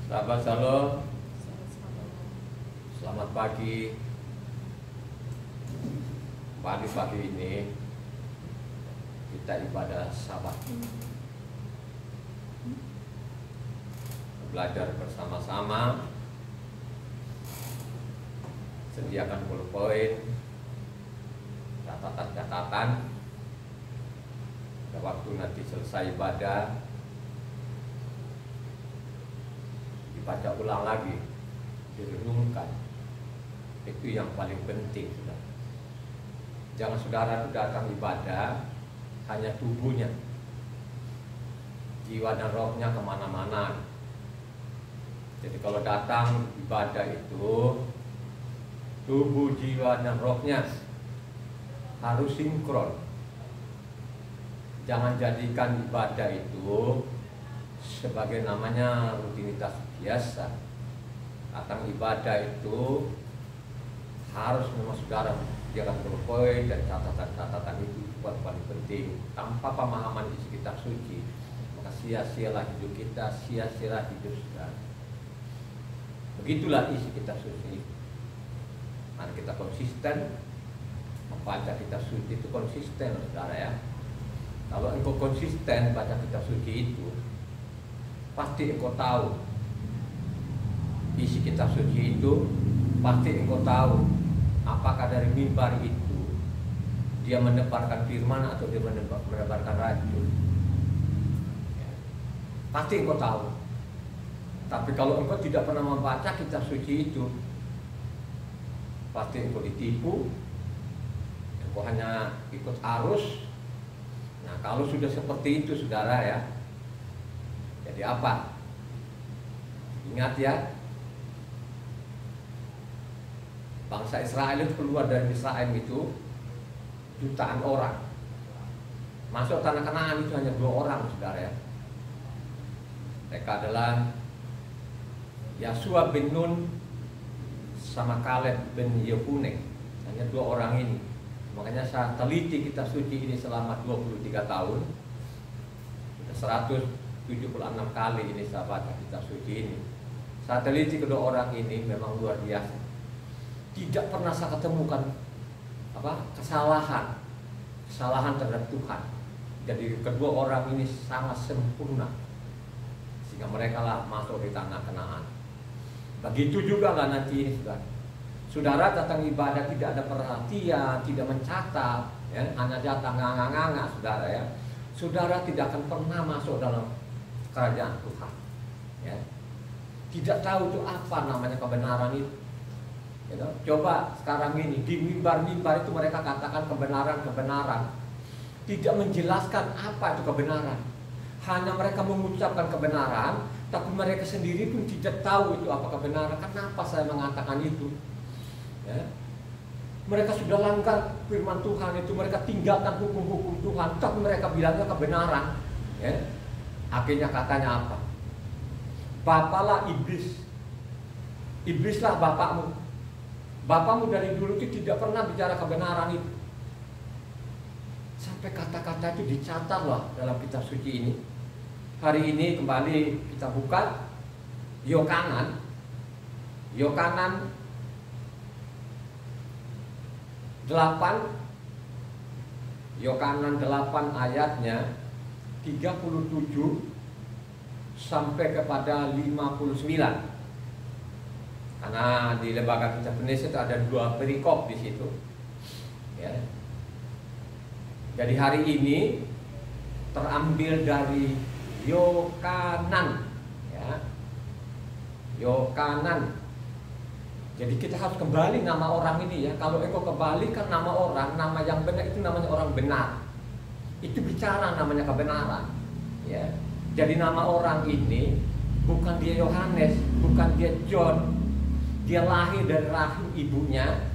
Sahabat Shalom, selamat pagi. Pagi ini kita ibadah Sabat, belajar bersama-sama, sediakan poin, catatan-catatan. Pada waktu nanti selesai ibadah, dibaca ulang lagi, direnungkan. Itu yang paling penting. Jangan saudara itu datang ibadah hanya tubuhnya, jiwa dan rohnya kemana-mana. Jadi kalau datang ibadah itu tubuh, jiwa dan rohnya harus sinkron. Jangan jadikan ibadah itu sebagai namanya rutinitas biasa. Datang ibadah itu harus memang saudara jangan berpoin dan catatan-catatan itu paling penting. Tanpa pemahaman isi kitab suci, maka sia-sialah hidup kita, sia-sialah hidup saudara. Begitulah isi kitab suci. Mari kita konsisten membaca kitab suci, itu konsisten saudara ya. Kalau engkau konsisten baca kitab suci itu, pasti engkau tahu isi kitab suci itu, pasti engkau tahu apakah dari mimbar itu dia menebarkan firman atau dia menebarkan racun. Ya. Pasti engkau tahu. Tapi kalau engkau tidak pernah membaca kitab suci itu, pasti engkau ditipu, engkau hanya ikut arus. Nah, kalau sudah seperti itu saudara ya, jadi apa? Ingat ya, bangsa Israel itu keluar dari Misraim itu jutaan orang. Masuk tanah Kanaan itu hanya 2 orang saudara ya. Mereka adalah Yosua bin Nun sama Kaleb bin Yefune. Hanya 2 orang ini. Makanya saya teliti kitab suci ini selama 23 tahun. Sudah 176 kali ini saya baca kitab suci ini. Saya teliti kedua orang ini memang luar biasa. Tidak pernah saya ketemukan kesalahan terhadap Tuhan. Jadi kedua orang ini sangat sempurna sehingga mereka lah masuk di tanah Kanaan. Begitu juga lah nanti saudara datang ibadah tidak ada perhatian, tidak mencatat, ya, hanya datang nganga-nganga saudara ya. Saudara tidak akan pernah masuk dalam kerajaan Tuhan. Ya. Tidak tahu itu apa namanya kebenaran itu. You know? Coba sekarang ini di mimbar-mimbar itu mereka katakan kebenaran-kebenaran, tidak menjelaskan apa itu kebenaran. Hanya mereka mengucapkan kebenaran, tapi mereka sendiri pun tidak tahu itu apa kebenaran. Kenapa saya mengatakan itu? Ya. Mereka sudah langgar firman Tuhan itu, mereka tinggalkan hukum-hukum Tuhan, tapi mereka bilangnya kebenaran. Ya. Akhirnya katanya apa? Bapalah iblis, iblislah bapakmu. Bapakmu dari dulu itu tidak pernah bicara kebenaran itu. Sampai kata-kata itu dicatat loh dalam kitab suci ini. Hari ini kembali kita buka Yohanan 8 ayatnya 37 sampai kepada 59. Karena di lembaga kitab Indonesia itu ada 2 perikop di situ. Ya. Jadi hari ini terambil dari Yohanan, ya. Yohanan. Jadi kita harus kembali nama orang ini ya. Kalau engkau kembalikan nama orang, nama yang benar itu namanya orang benar. Itu bicara namanya kebenaran. Ya. Jadi nama orang ini bukan dia Yohanes, bukan dia John. Dia lahir dari rahim ibunya.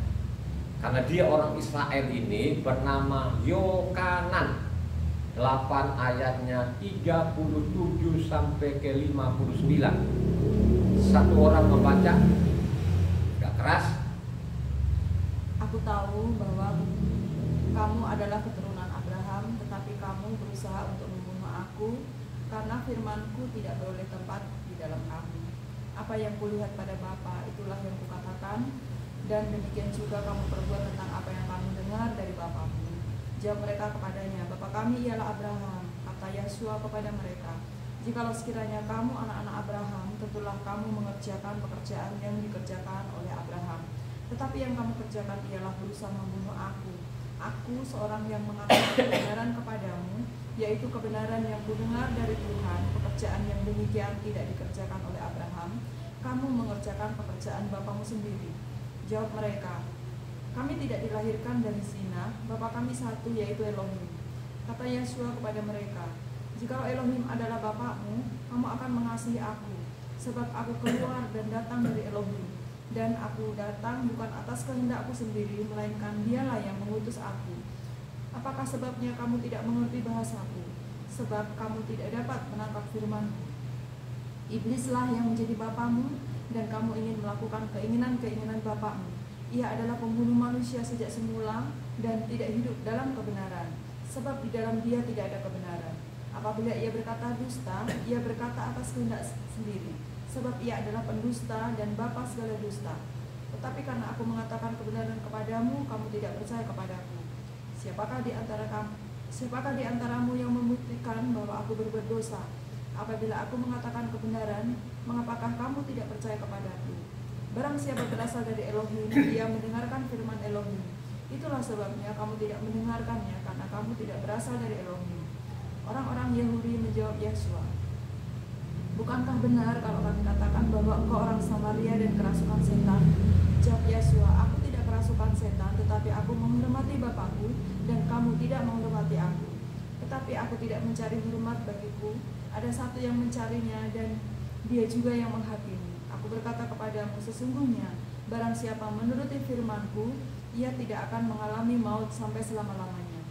Karena dia orang Israel ini bernama Yohanan. 8 ayatnya 37 sampai ke 59. Satu orang membaca. Gak keras. Aku tahu bahwa kamu adalah keturunan Abraham, tetapi kamu berusaha untuk membunuh aku, karena firmanku tidak beroleh tempat di dalam kamu. apa yang kulihat pada bapa, itulah yang kukatakan, dan demikian juga kamu perbuat tentang apa yang kamu dengar dari bapamu. Jawab mereka kepadanya, Bapa kami ialah Abraham. Kata Yesua kepada mereka, jikalau sekiranya kamu anak-anak Abraham, tentulah kamu mengerjakan pekerjaan yang dikerjakan oleh Abraham. Tetapi yang kamu kerjakan ialah berusaha membunuh aku. Aku seorang yang mengatakan kebenaran kepadamu, yaitu kebenaran yang kudengar dari Tuhan. Pekerjaan yang demikian tidak dikerjakan oleh Abraham. Kamu mengerjakan pekerjaan bapamu sendiri. Jawab mereka, kami tidak dilahirkan dari zina, bapa kami satu, yaitu Elohim. Kata Yesua kepada mereka, jikalau Elohim adalah bapakmu, kamu akan mengasihi aku, sebab aku keluar dan datang dari Elohim. Dan aku datang bukan atas kehendakku sendiri, melainkan dialah yang mengutus aku. Apakah sebabnya kamu tidak mengerti bahasaku? Sebab kamu tidak dapat menangkap firmanku. Iblislah yang menjadi bapamu, dan kamu ingin melakukan keinginan-keinginan bapakmu. Ia adalah pembunuh manusia sejak semula, dan tidak hidup dalam kebenaran, sebab di dalam dia tidak ada kebenaran. Apabila ia berkata dusta, ia berkata atas kehendak sendiri, sebab ia adalah pendusta dan bapa segala dusta. Tetapi karena aku mengatakan kebenaran kepadamu, kamu tidak percaya kepadaku. Siapakah di antaramu yang membuktikan bahwa aku berbuat dosa? Apabila aku mengatakan kebenaran, mengapakah kamu tidak percaya kepadaku? Barang siapa berasal dari Elohim, ia mendengarkan firman Elohim. Itulah sebabnya kamu tidak mendengarkannya, karena kamu tidak berasal dari Elohim. Orang-orang Yahudi menjawab Yesua, bukankah benar kalau kami katakan bahwa engkau orang Samaria dan kerasukan setan? Jawab Yesua, aku tidak kerasukan setan, tetapi aku menghormati Bapakku, dan kamu tidak menghormati aku. Tetapi aku tidak mencari hormat bagiku, ada satu yang mencarinya, dan dia juga yang menghakimi. Aku berkata kepadamu, sesungguhnya barang siapa menuruti firmanku, ia tidak akan mengalami maut sampai selama-lamanya.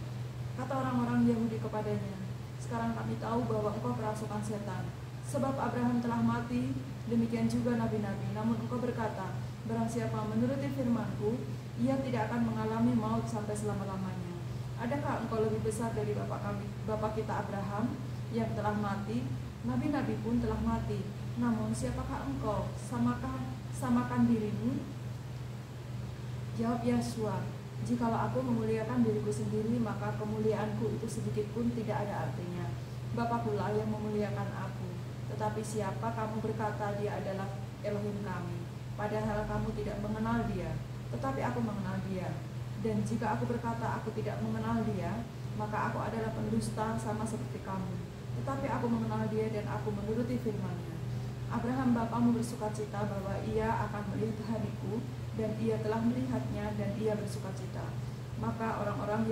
Kata orang-orang Yahudi kepadanya, sekarang kami tahu bahwa engkau kerasukan setan, sebab Abraham telah mati, demikian juga nabi-nabi. Namun engkau berkata, barang siapa menuruti firmanku, ia tidak akan mengalami maut sampai selama-lamanya. Adakah engkau lebih besar dari bapa kita Abraham yang telah mati? Nabi-nabi pun telah mati. Namun siapakah engkau? Samakan dirimu. Jawab Yesua, jikalau aku memuliakan diriku sendiri, maka kemuliaanku itu sedikit pun tidak ada artinya. Bapakku lah yang memuliakan aku. Tetapi siapa kamu berkata dia adalah Elohim kami, padahal kamu tidak mengenal dia, tetapi aku mengenal dia. Dan jika aku berkata aku tidak mengenal dia, maka aku adalah pendusta sama seperti kamu. Tetapi aku mengenal dia dan aku menuruti firman-Nya. Abraham bapamu bersukacita bahwa ia akan melihat hariku, dan ia telah melihatnya dan ia bersukacita. Maka kata orang-orang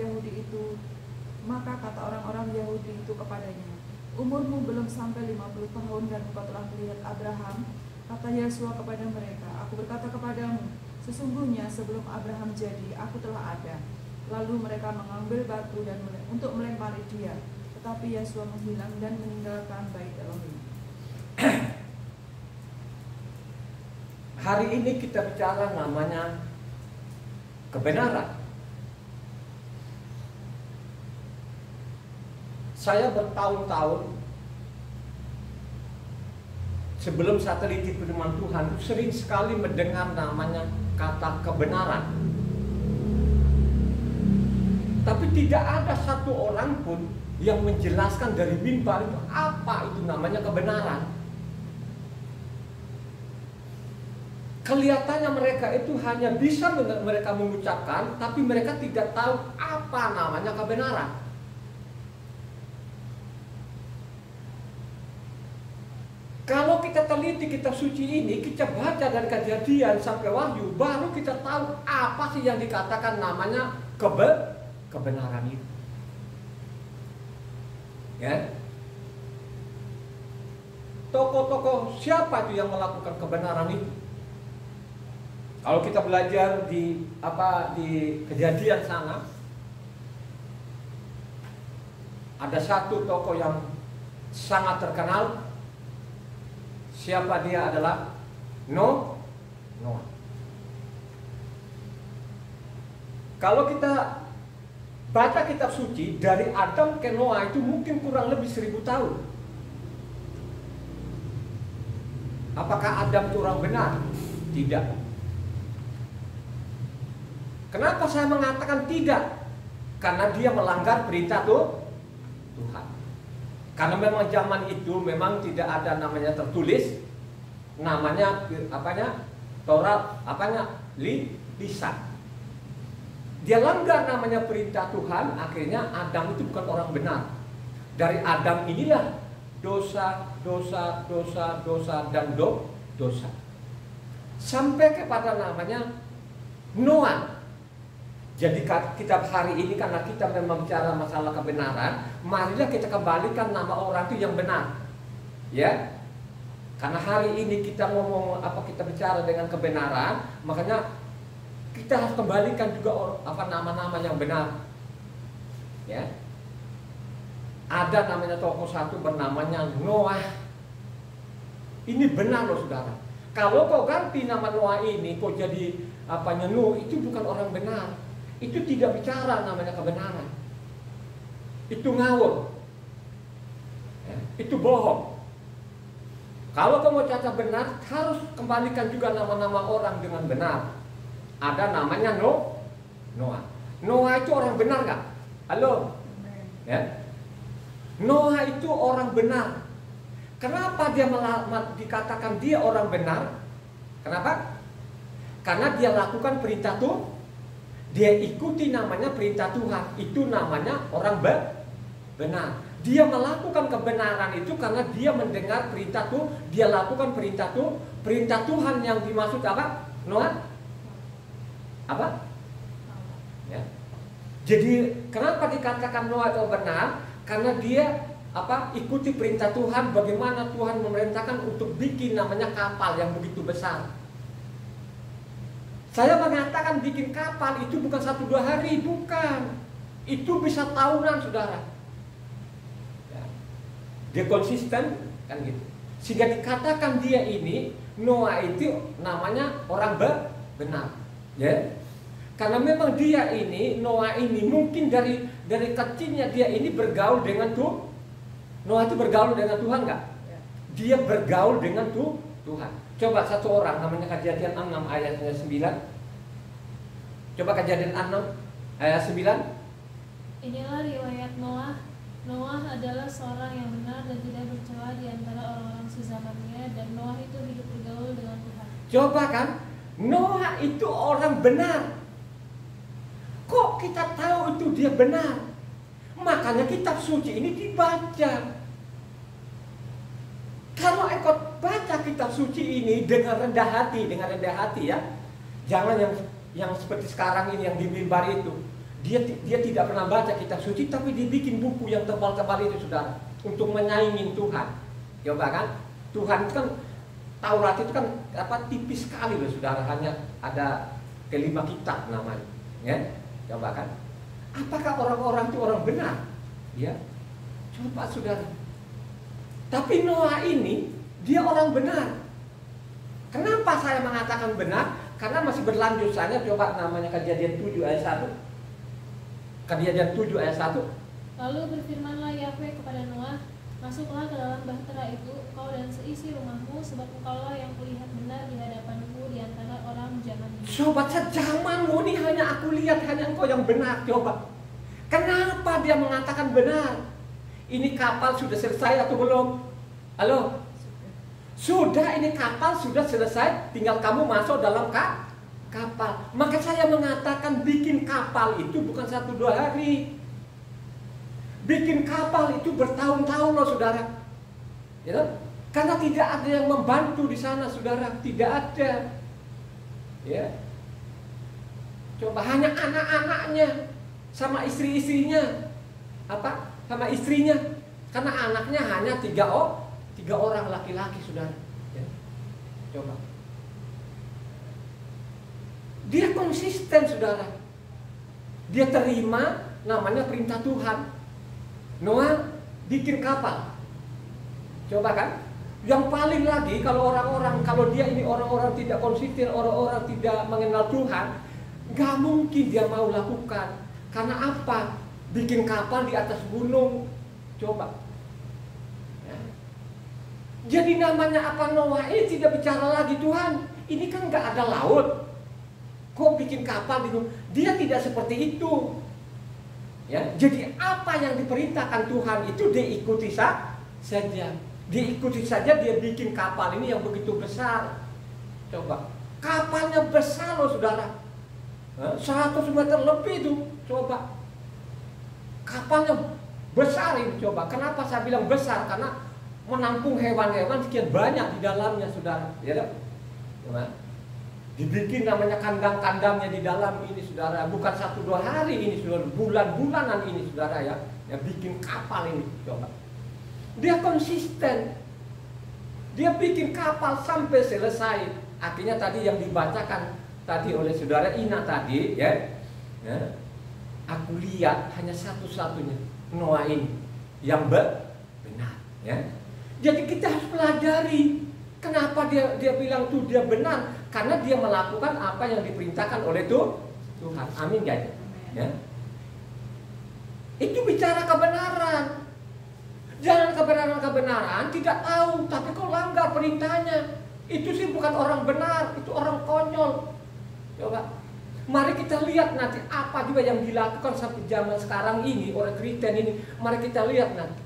Yahudi itu kepadanya, umurmu belum sampai 50 tahun dan engkau telah melihat Abraham? Kata Yesua kepada mereka, aku berkata kepadamu, sesungguhnya sebelum Abraham jadi, aku telah ada. Lalu mereka mengambil batu dan untuk melempari dia. Tetapi Yesua menghilang dan meninggalkan bait Elohim. Hari ini kita bicara namanya kebenaran. Saya bertahun-tahun sebelum saya teliti firman Tuhan, sering sekali mendengar namanya kata kebenaran. Tapi tidak ada satu orang pun yang menjelaskan dari mimbar itu apa itu namanya kebenaran. Kelihatannya mereka itu hanya bisa mereka mengucapkan, tapi mereka tidak tahu apa namanya kebenaran. Kalau kita teliti kitab suci ini, kita baca dari Kejadian sampai Wahyu, baru kita tahu apa sih yang dikatakan namanya kebenaran itu. Ya. Tokoh-tokoh siapa itu yang melakukan kebenaran itu? Kalau kita belajar di Kejadian sana, ada satu tokoh yang sangat terkenal. Siapa dia? Adalah Noah. Kalau kita baca kitab suci, dari Adam ke Noah itu mungkin kurang lebih 1000 tahun. Apakah Adam itu orang benar? Tidak. Kenapa saya mengatakan tidak? Karena dia melanggar perintah Tuhan. Karena memang zaman itu memang tidak ada namanya tertulis, namanya apanya? Taurat, apanya? Lisan. Dia langgar namanya perintah Tuhan, akhirnya Adam itu bukan orang benar. Dari Adam inilah dosa, dan dosa. Sampai kepada namanya Noah. Jadi kitab hari ini karena kita memang bicara masalah kebenaran, marilah kita kembalikan nama orang itu yang benar. Ya. Karena hari ini kita ngomong kita bicara dengan kebenaran, makanya kita harus kembalikan juga nama-nama yang benar. Ya. Ada namanya tokoh satu bernamanya Noah. Ini benar loh saudara. Kalau kau ganti nama Noah ini, kau jadi Nuh, itu bukan orang benar. Itu tidak bicara namanya kebenaran. Itu ngawur. Ya, itu bohong. Kalau kamu cacat benar, harus kembalikan juga nama-nama orang dengan benar. Ada namanya Noah. Noah itu orang benar gak? Halo? Ya? Noah itu orang benar. Kenapa dia dikatakan dia orang benar? Kenapa? Karena dia lakukan perintah Tuhan. Dia ikuti namanya perintah Tuhan. Itu namanya orang benar. Dia melakukan kebenaran itu karena dia mendengar perintah Tuhan. Dia lakukan perintah Tuhan. Perintah Tuhan yang dimaksud apa? Noah? Apa? Ya. Jadi kenapa dikatakan Noah itu benar? Karena dia ikuti perintah Tuhan. Bagaimana Tuhan memerintahkan untuk bikin namanya kapal yang begitu besar. Saya mengatakan bikin kapal itu bukan 1-2 hari, bukan. Itu bisa tahunan, saudara. Ya. Dia konsisten, kan gitu. Sehingga dikatakan dia ini, Noah itu namanya orang benar. Ya. Karena memang dia ini, Noah ini mungkin dari kecilnya dia ini bergaul dengan Tuhan. Noah itu bergaul dengan Tuhan nggak? Dia bergaul dengan Tuhan. Coba satu orang namanya Kejadian 6 ayatnya 9. Coba Kejadian 6 ayat 9. Inilah riwayat Noah. Noah adalah seorang yang benar dan tidak bercela di antara orang-orang sezamannya, dan Noah itu hidup bergaul dengan Tuhan. Coba kan, Noah itu orang benar. Kok kita tahu itu dia benar? Makanya kitab suci ini dibaca. Kalau engkau baca kitab suci ini dengan rendah hati ya. Jangan yang seperti sekarang ini yang di mimbar itu. Dia tidak pernah baca kitab suci, tapi dibikin buku yang tebal-tebal itu, saudara, untuk menyaingin Tuhan. Coba kan, Tuhan itu kan Taurat itu kan tipis sekali loh, saudara, hanya ada 5 kitab namanya. Ya, coba kan. Apakah orang-orang itu orang benar? Ya, coba saudara. Tapi Noah ini dia orang benar. Kenapa saya mengatakan benar? Karena masih berlanjut saja. Coba namanya Kejadian 7 ayat 1. Kejadian 7 ayat 1. Lalu berfirmanlah Yahweh kepada Noah, masuklah ke dalam bahtera itu, kau dan seisi rumahmu, sebab engkaulah yang kulihat benar di hadapanku di antara orang zaman ini. Coba sejamanmu ini hanya aku lihat, hanya engkau yang benar. Coba. Kenapa dia mengatakan benar? Ini kapal sudah selesai atau belum? Halo? Sudah, ini kapal sudah selesai, tinggal kamu masuk dalam kapal. Maka saya mengatakan bikin kapal itu bukan 1-2 hari. Bikin kapal itu bertahun-tahun loh, saudara. Ya, karena tidak ada yang membantu di sana, saudara. Tidak ada. Ya. Coba hanya anak-anaknya sama istri-istrinya. Sama istrinya. Karena anaknya hanya 3 orang laki-laki, saudara. Ya. Coba. Dia konsisten, saudara. Dia terima namanya perintah Tuhan. Noah bikin kapal. Coba kan. Yang paling lagi kalau dia ini orang-orang tidak konsisten, orang-orang tidak mengenal Tuhan, gak mungkin dia mau lakukan. Karena apa? Bikin kapal di atas gunung. Coba. Ya. Jadi namanya apa, Noah ini tidak bicara lagi, Tuhan, ini kan nggak ada laut, kok bikin kapal gitu. Dia tidak seperti itu. Ya, jadi apa yang diperintahkan Tuhan itu diikuti saja. Diikuti saja, dia bikin kapal ini yang begitu besar. Coba, kapalnya besar loh saudara, 100 meter lebih itu. Coba, kapalnya besar ini. Coba, kenapa saya bilang besar? Karena menampung hewan-hewan sekian banyak di dalamnya, saudara. Ya, coba, dibikin namanya kandang-kandangnya di dalam ini, saudara. Bukan 1-2 hari ini, saudara, bulan-bulanan ini, saudara, ya. Ya, bikin kapal ini. Coba, dia konsisten, dia bikin kapal sampai selesai. Artinya tadi yang dibacakan tadi oleh saudara Ina tadi, ya, aku lihat hanya satu-satunya Noah ini yang benar, ya. Jadi kita harus pelajari kenapa dia bilang tuh dia benar, karena dia melakukan apa yang diperintahkan oleh Tuhan. Amin, guys. Ya. Itu bicara kebenaran. Jangan kebenaran tidak tahu, tapi kau langgar perintahnya. Itu sih bukan orang benar, itu orang konyol. Coba, mari kita lihat nanti apa juga yang dilakukan sampai zaman sekarang ini orang Kristen ini. Mari kita lihat nanti,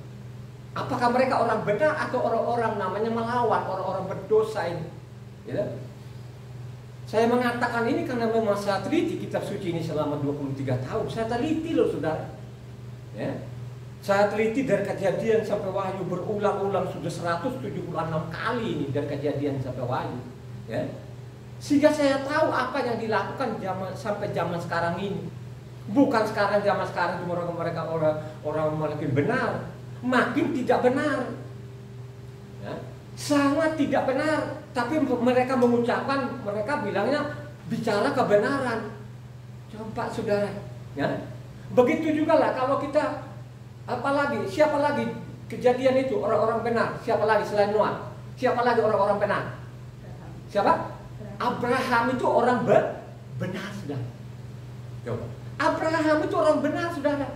apakah mereka orang benar atau orang-orang namanya melawan, orang-orang berdosa ini. Ya. Saya mengatakan ini karena memang saya teliti kitab suci ini selama 23 tahun. Saya teliti loh, saudara. Ya. Saya teliti dari Kejadian sampai Wahyu berulang-ulang, sudah 176 kali ini dari Kejadian sampai Wahyu. Ya. Sehingga saya tahu apa yang dilakukan sampai zaman sekarang ini. Bukan zaman sekarang cuma mereka orang makin benar, makin tidak benar. Ya. Sangat tidak benar. Tapi mereka mengucapkan, mereka bilangnya bicara kebenaran. Coba saudara, ya. Begitu juga lah kalau kita, apalagi siapa lagi Kejadian itu orang-orang benar? Siapa lagi selain Noah? Siapa lagi orang-orang benar? Siapa? Abraham itu orang benar, saudara. Coba, Abraham itu orang benar, saudara.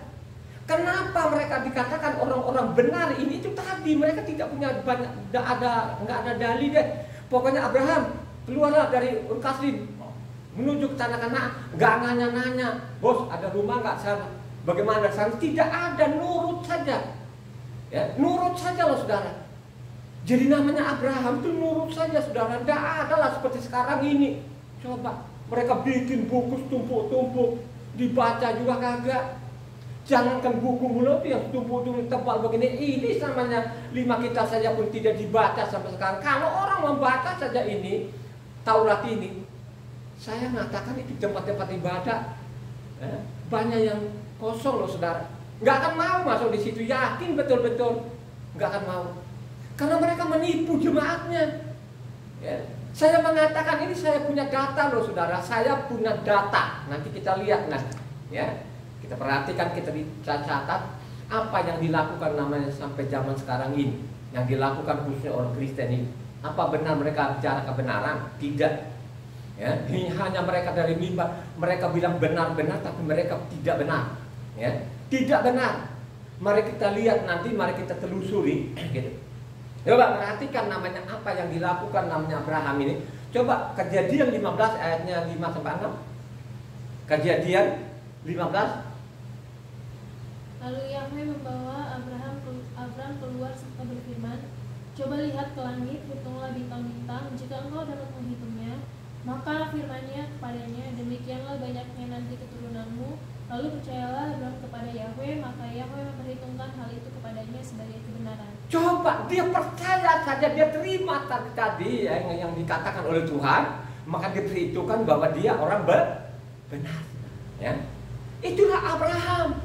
Kenapa mereka dikatakan orang-orang benar? Ini itu tadi mereka tidak punya banyak, nggak ada dalil deh. Pokoknya Abraham keluarlah dari Ur Kasdim menuju ke tanah Kanaan, nggak nanya-nanya, bos ada rumah nggak sana? Bagaimana sana? Tidak ada, nurut saja. Ya, nurut saja loh, saudara. Jadi namanya Abraham itu nurut saja, saudara. Tidak ada lah seperti sekarang ini. Coba, mereka bikin buku tumpuk-tumpuk, dibaca juga kagak. Jangankan buku mulut yang tumpuk-tumpuk tebal begini, ini namanya 5 kitab saja pun tidak dibaca sampai sekarang. Kalau orang membaca saja ini, Taurat ini, saya mengatakan itu tempat-tempat ibadah banyak yang kosong loh, saudara. Nggak akan mau masuk di situ, yakin betul-betul nggak akan mau. Karena mereka menipu jemaatnya. Ya. Saya mengatakan ini, saya punya data loh, saudara. Saya punya data. Nanti kita lihat, nah, ya. Kita perhatikan, kita catat apa yang dilakukan namanya sampai zaman sekarang ini, yang dilakukan khususnya orang Kristen ini. Apa benar mereka bicara kebenaran? Tidak. Ya, hanya mereka dari mimbar, mereka bilang benar-benar, tapi mereka tidak benar. Ya, tidak benar. Mari kita lihat nanti, mari kita telusuri. Gitu. Coba perhatikan namanya apa yang dilakukan namanya Abraham ini. Coba Kejadian 15 ayatnya 5-6. Kejadian 15. Lalu Yahweh membawa Abraham keluar serta berfirman, coba lihat ke langit, hitunglah bintang-bintang, jika engkau dapat menghitungnya. Maka firman-Nya kepadanya, demikianlah banyaknya nanti keturunanmu. Lalu percayalah Abraham kepada Yahweh, maka Yahweh memperhitungkan hal itu kepadanya sebagai kebenaran. Coba, dia percaya saja, dia terima tadi yang dikatakan oleh Tuhan, maka diperhitungkan bahwa dia orang benar. Ya. Itulah Abraham.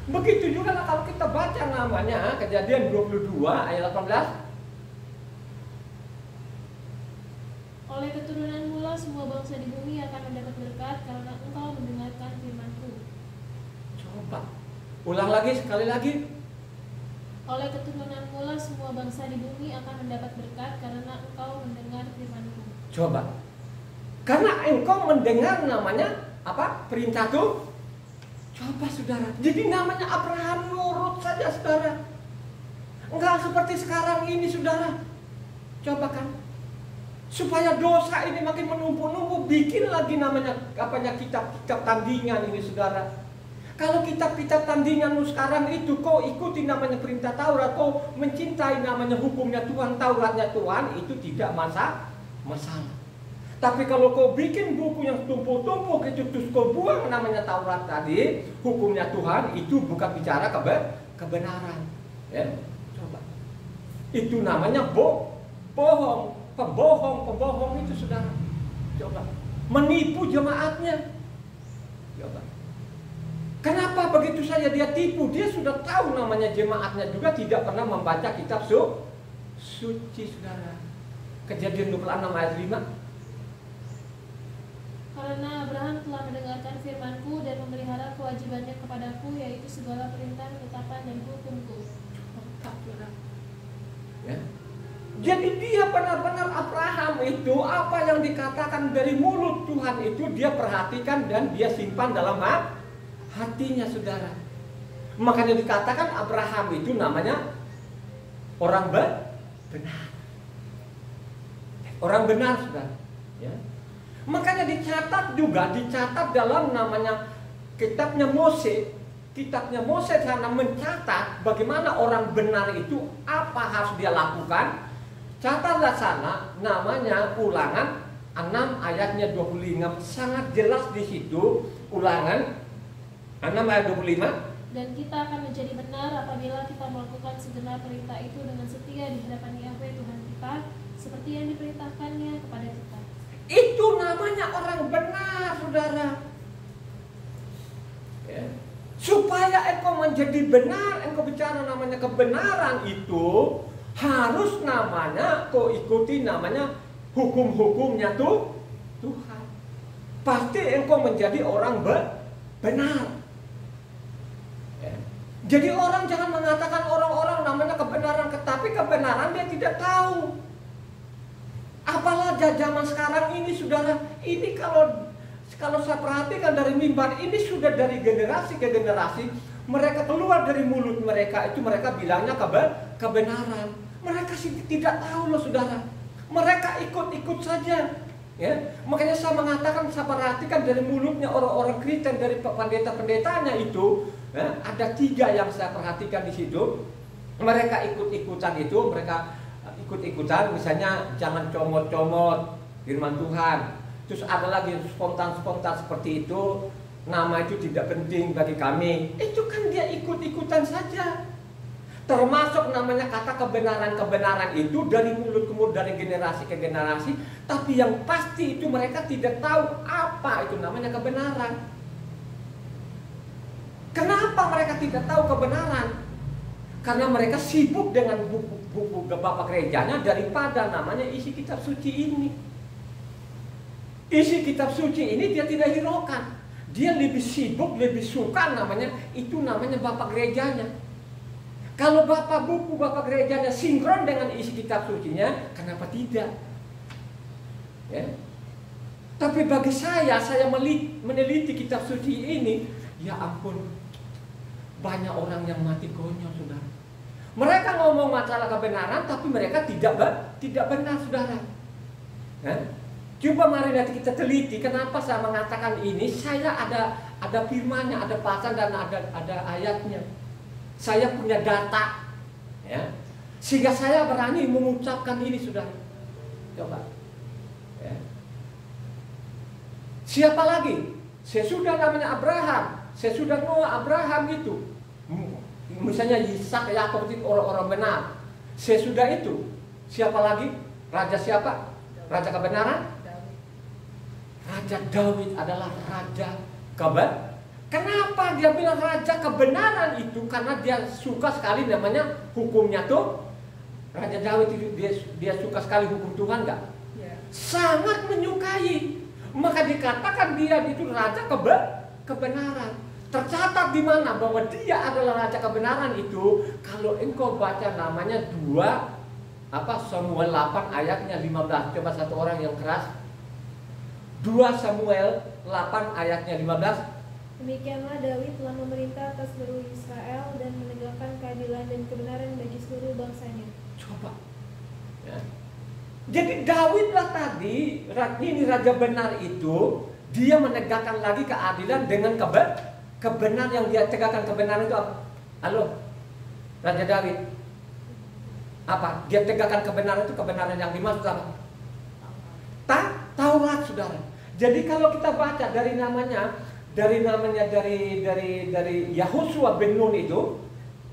Begitu juga lah kalau kita baca namanya Kejadian 22 ayat 18. Oleh keturunanmu lah semua bangsa di bumi akan mendapat berkat karena engkau mendengarkan firman-Ku. Coba, ulang lagi, sekali lagi. Oleh keturunanmu lah semua bangsa di bumi akan mendapat berkat karena engkau mendengar firman-Ku. Coba, karena engkau mendengar namanya apa? Perintah Tuhan. Coba saudara, jadi namanya Abraham nurut saja, saudara. Enggak seperti sekarang ini, saudara. Coba kan. Supaya dosa ini makin menumpuk-numpuk, bikin lagi namanya kitab-kitab tandingan ini saudara. Kalau kitab-kitab tandingan lu sekarang itu kau ikuti namanya perintah Taurat, kau mencintai namanya hukumnya Tuhan, Tauratnya Tuhan, itu tidak masalah. Tapi kalau kau bikin buku yang tumpuk-tumpuk itu terus kau buang namanya Taurat tadi, hukumnya Tuhan, itu bukan bicara kebenaran. Ya, coba. Itu namanya bohong. Pembohong itu saudara. Coba. Menipu jemaatnya. Coba. Kenapa begitu saja dia tipu? Dia sudah tahu namanya jemaatnya juga tidak pernah membaca kitab suci saudara. Kejadian 26 ayat 5. Karena Abraham telah mendengarkan firman-Ku dan memelihara kewajibannya kepadaku, yaitu segala perintah, ketetapan, dan hukum-Ku. Ya. Jadi dia benar-benar Abraham itu apa yang dikatakan dari mulut Tuhan itu dia perhatikan dan dia simpan dalam hatinya saudara. Makanya dikatakan Abraham itu namanya orang benar. Orang benar saudara. Ya. Makanya dicatat dalam namanya kitabnya Mose. Kitabnya Mose karena mencatat bagaimana orang benar itu apa harus dia lakukan. Catatlah sana namanya Ulangan 6 ayatnya 25, sangat jelas di situ. Ulangan 6 ayat 25. Dan kita akan menjadi benar apabila kita melakukan segenap perintah itu dengan setia di hadapan Yahweh Tuhan kita, seperti yang diperintahkannya kepada kita. Itu namanya orang benar saudara. Ya. Supaya engkau menjadi benar, engkau bicara namanya kebenaran itu harus namanya kau ikuti namanya hukum-hukumnya Tuhan. Pasti engkau menjadi orang benar. Ya. Jadi orang jangan mengatakan orang-orang namanya kebenaran, tetapi kebenaran dia tidak tahu. Apalagi zaman sekarang ini saudara, ini kalau saya perhatikan dari mimbar ini sudah dari generasi ke generasi, mereka keluar dari mulut mereka itu mereka bilangnya kebenaran. Mereka sih tidak tahu loh saudara. Mereka ikut-ikut saja. Ya, makanya saya mengatakan, saya perhatikan dari mulutnya orang-orang Kristen, dari pendeta-pendetanya itu, ya, ada 3 yang saya perhatikan di situ. Mereka ikut-ikutan itu, mereka ikut-ikutan, misalnya jangan comot-comot firman Tuhan. Terus ada lagi spontan-spontan seperti itu, nama itu tidak penting bagi kami. Itu kan dia ikut-ikutan saja. Termasuk namanya kata kebenaran-kebenaran itu dari mulut ke mulut, dari generasi ke generasi. Tapi yang pasti itu mereka tidak tahu apa itu namanya kebenaran. Kenapa mereka tidak tahu kebenaran? Karena mereka sibuk dengan buku bapak gerejanya daripada namanya isi kitab suci ini. Isi kitab suci ini dia tidak hiraukan. Dia lebih sibuk, lebih suka namanya bapak gerejanya. Kalau buku bapak gerejanya sinkron dengan isi kitab sucinya, kenapa tidak? Ya. Tapi bagi saya meneliti kitab suci ini, ya ampun, banyak orang yang mati konyol, saudara. Mereka ngomong masalah kebenaran, tapi mereka tidak benar, saudara. Ya. Coba mari nanti kita teliti kenapa saya mengatakan ini. Saya ada firmannya, ada pasal dan ada ayatnya. Saya punya data, ya, sehingga saya berani mengucapkan ini sudah. Coba, ya. Siapa lagi? Sesudah namanya Abraham, sesudah Noah, Abraham itu, misalnya Ishak, Yakub itu orang-orang benar. Sesudah itu, siapa lagi? Raja siapa? Raja kebenaran? Raja Daud adalah raja kebenaran. Kenapa dia bilang raja kebenaran itu? Karena dia suka sekali namanya hukumnya tuh. Raja Daud itu dia suka sekali hukum Tuhan nggak? Ya. Sangat menyukai. Maka dikatakan dia itu raja kebenaran. Tercatat di mana bahwa dia adalah raja kebenaran itu? Kalau engkau baca namanya Samuel 8 ayatnya 15. Coba satu orang yang keras. 2 Samuel 8 ayatnya 15. Demikianlah Daud telah memerintah atas seluruh Israel dan menegakkan keadilan dan kebenaran bagi seluruh bangsanya. Coba, ya. Jadi Daudlah tadi, ini raja benar itu, dia menegakkan lagi keadilan dengan kebenaran yang dia tegakkan. Kebenaran itu apa? Halo, Raja Daud. Apa? Dia tegakkan kebenaran itu, kebenaran yang dimaksud apa? Taurat, saudara. Jadi kalau kita baca dari Yahosua bin Nun itu,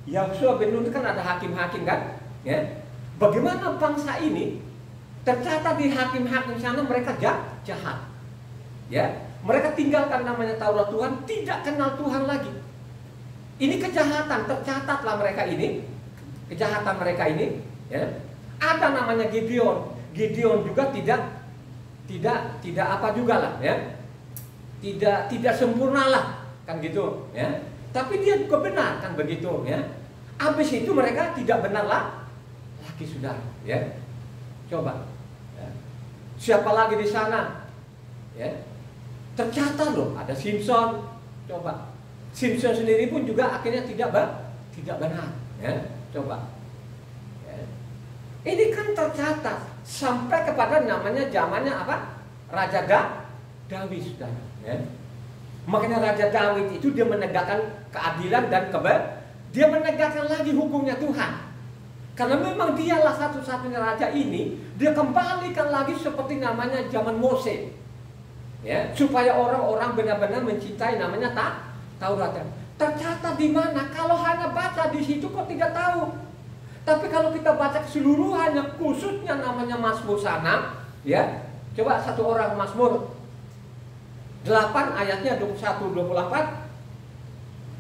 Yahosua bin Nun kan ada hakim-hakim kan? Ya. Bagaimana bangsa ini tercatat di hakim-hakim sana mereka jahat. Ya, mereka tinggalkan namanya Taurat Tuhan, tidak kenal Tuhan lagi. Ini kejahatan, tercatatlah mereka ini, kejahatan mereka ini. Ya. Ada namanya Gideon. Gideon juga tidak apa juga lah, ya. Tidak sempurna lah, kan gitu, ya. Tapi dia juga benar, kan begitu, ya. Habis itu mereka tidak benar lagi, saudara, ya. Coba, ya. Siapa lagi di sana, ya? Tercatat loh, ada Simpson. Coba, Simpson sendiri pun juga akhirnya tidak benar, ya. Coba, ya. Ini kan tercatat sampai kepada namanya zamannya apa? Raja Daud, saudara. Ya. Makanya Raja Daud itu dia menegakkan keadilan dan dia menegakkan lagi hukumnya Tuhan. Karena memang dialah satu-satunya raja ini, dia kembalikan lagi seperti namanya zaman Mose. Ya, supaya orang-orang benar-benar mencintai namanya Taurat. Tercatat di mana? Kalau hanya baca di situ kok tidak tahu. Tapi kalau kita baca keseluruhannya, khususnya namanya Mazmur sana, ya. Coba satu orang Mazmur 8 ayatnya 21-24.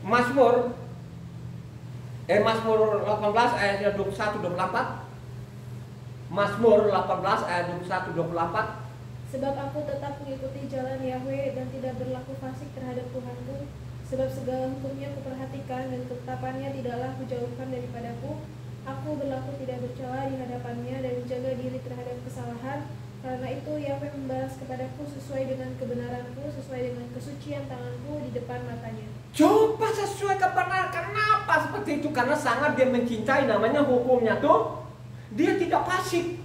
Mazmur 18 ayatnya 21-24. Mazmur 18 ayat 21-24. Sebab aku tetap mengikuti jalan Yahweh dan tidak berlaku fasik terhadap Tuhanku. Sebab segala hukumnya kuperhatikan dan ketetapannya tidaklah kujauhkan daripadaku. Aku berlaku tidak bercela di hadapannya dan menjaga diri terhadap kesalahan. Karena itu Yahweh membalas kepadaku sesuai dengan kebenaranku, sesuai dengan kesucian tanganku di depan matanya. Coba sesuai kebenaran. Kenapa seperti itu? Karena sangat dia mencintai namanya hukumnya tuh. Dia tidak fasik.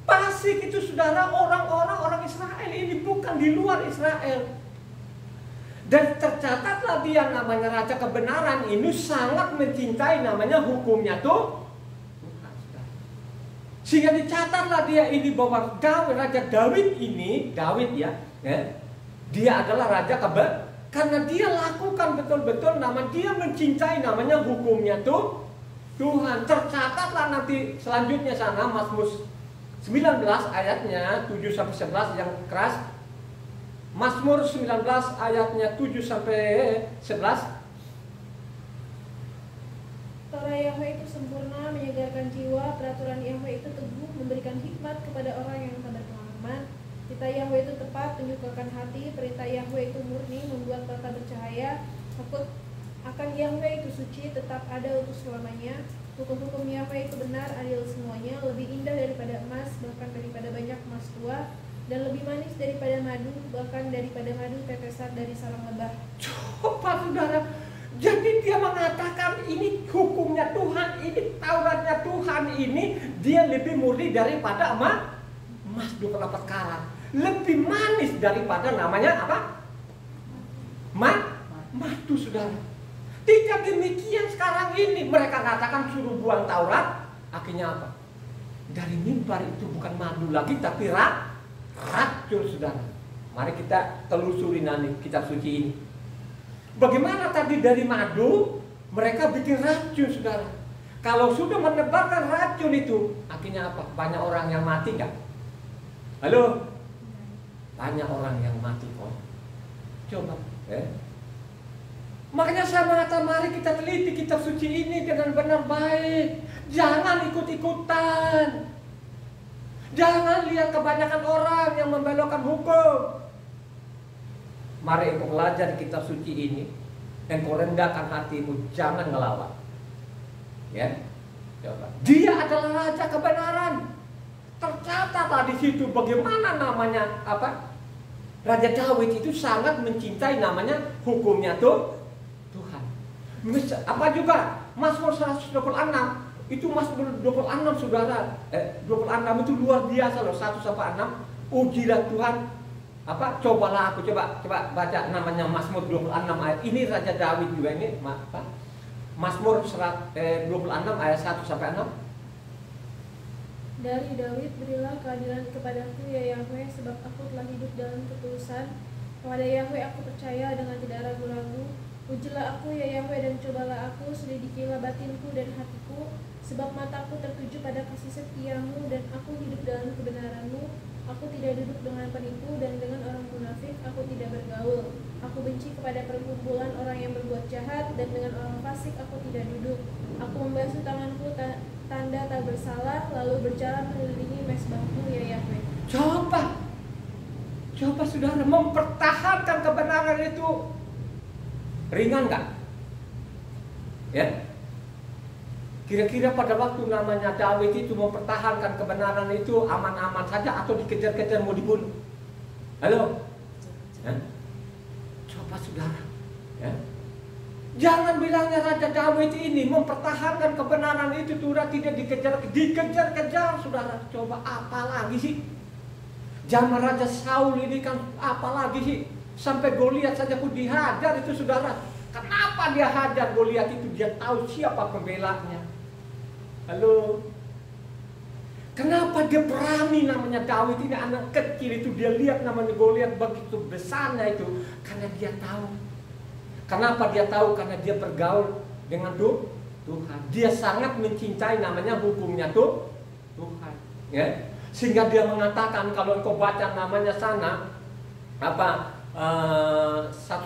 Fasik itu saudara orang Israel ini, bukan di luar Israel. Dan tercatatlah dia namanya Raja Kebenaran ini sangat mencintai namanya hukumnya tuh. Sehingga dicatatlah dia ini bahwa Raja Daud ini, Daud ya, dia adalah Raja Kebenaran. Karena dia lakukan betul-betul dia mencintai namanya hukumnya tuh Tuhan. Tercatatlah nanti selanjutnya sana Mazmur 19 ayatnya 7-11 yang keras. Mazmur 19 ayatnya 7-11. Torah Yahweh itu sempurna, menyegarkan jiwa. Peraturan Yahweh itu teguh, memberikan hikmat kepada orang yang berpengalaman. Perintah Yahweh itu tepat, menyukakan hati. Perintah Yahweh itu murni, membuat mata bercahaya. Takut akan Yahweh itu suci, tetap ada untuk selamanya. Hukum-hukum Yahweh itu benar, adil semuanya. Lebih indah daripada emas, bahkan daripada banyak emas tua. Dan lebih manis daripada madu, bahkan daripada madu tetesan dari sarang lebah. Coba saudara, jadi dia mengatakan ini hukumnya Tuhan, ini Tauratnya Tuhan ini, dia lebih murni daripada emas 24 karat. Lebih manis daripada namanya apa? Madu, saudara. Tidak demikian sekarang ini. Mereka katakan suruh buang Taurat. Akhirnya apa? Dari mimbar itu bukan madu lagi, tapi racun, saudara. Mari kita telusuri nanti kitab suci ini. Bagaimana tadi dari madu mereka bikin racun, saudara. Kalau sudah menebarkan racun itu, akhirnya apa? Banyak orang yang mati kan? Halo? Banyak orang yang mati kok. Coba, Makanya saya mengatakan mari kita teliti kitab suci ini dengan benar baik. Jangan ikut-ikutan. Jangan lihat kebanyakan orang yang membelokkan hukum. Mari engkau belajar kitab suci ini, engkau rendahkan hatimu, jangan ngelawan. Ya, coba. Dia adalah Raja Kebenaran. Tercatatlah di situ bagaimana namanya apa? Raja Daud itu sangat mencintai namanya hukumnya tuh Tuhan. Apa juga Mazmur 126 Itu Mazmur 26 saudara. 26 itu luar biasa loh, 1-6. Ujilah Tuhan, cobalah aku, coba baca namanya Mazmur 26 ayat. Ini Raja Daud juga ini, Mazmur 26 ayat 1-6. Dari Daud, berilah keadilan kepadaku ya Yahweh, sebab aku telah hidup dalam ketulusan. Kepada Yahweh aku percaya dengan tidak ragu-ragu. Ujilah aku ya Yahweh dan cobalah aku, selidikilah batinku dan hatiku, sebab mataku tertuju pada kasih setiamu dan aku hidup dalam kebenaranmu. Aku tidak duduk dengan penipu dan dengan orang munafik aku tidak bergaul. Aku benci kepada perkumpulan orang yang berbuat jahat dan dengan orang fasik aku tidak duduk. Aku membasuh tanganku tanda tak bersalah, lalu berjalan mengelilingi mezbahmu ya Yahweh. Coba saudara, mempertahankan kebenaran itu ringan nggak? Ya, kira-kira pada waktu namanya Daud itu mempertahankan kebenaran itu aman-aman saja atau dikejar-kejar mau dibunuh? Halo? Ya? Coba saudara, ya? Jangan bilangnya Raja Daud ini mempertahankan kebenaran itu sudah tidak dikejar-kejar saudara. Coba apalagi sih? Zaman Raja Saul ini kan apalagi sih? Sampai Goliat saja pun dihajar itu saudara. Kenapa dia hajar Goliat itu? Dia tahu siapa pembelanya. Halo? Kenapa dia berani namanya Daud ini anak kecil itu, dia lihat namanya Goliat begitu besarnya itu? Karena dia tahu. Kenapa dia tahu? Karena dia bergaul dengan Tuhan. Dia sangat mencintai namanya hukumnya Tuhan. Ya? Sehingga dia mengatakan, kalau engkau baca namanya sana 1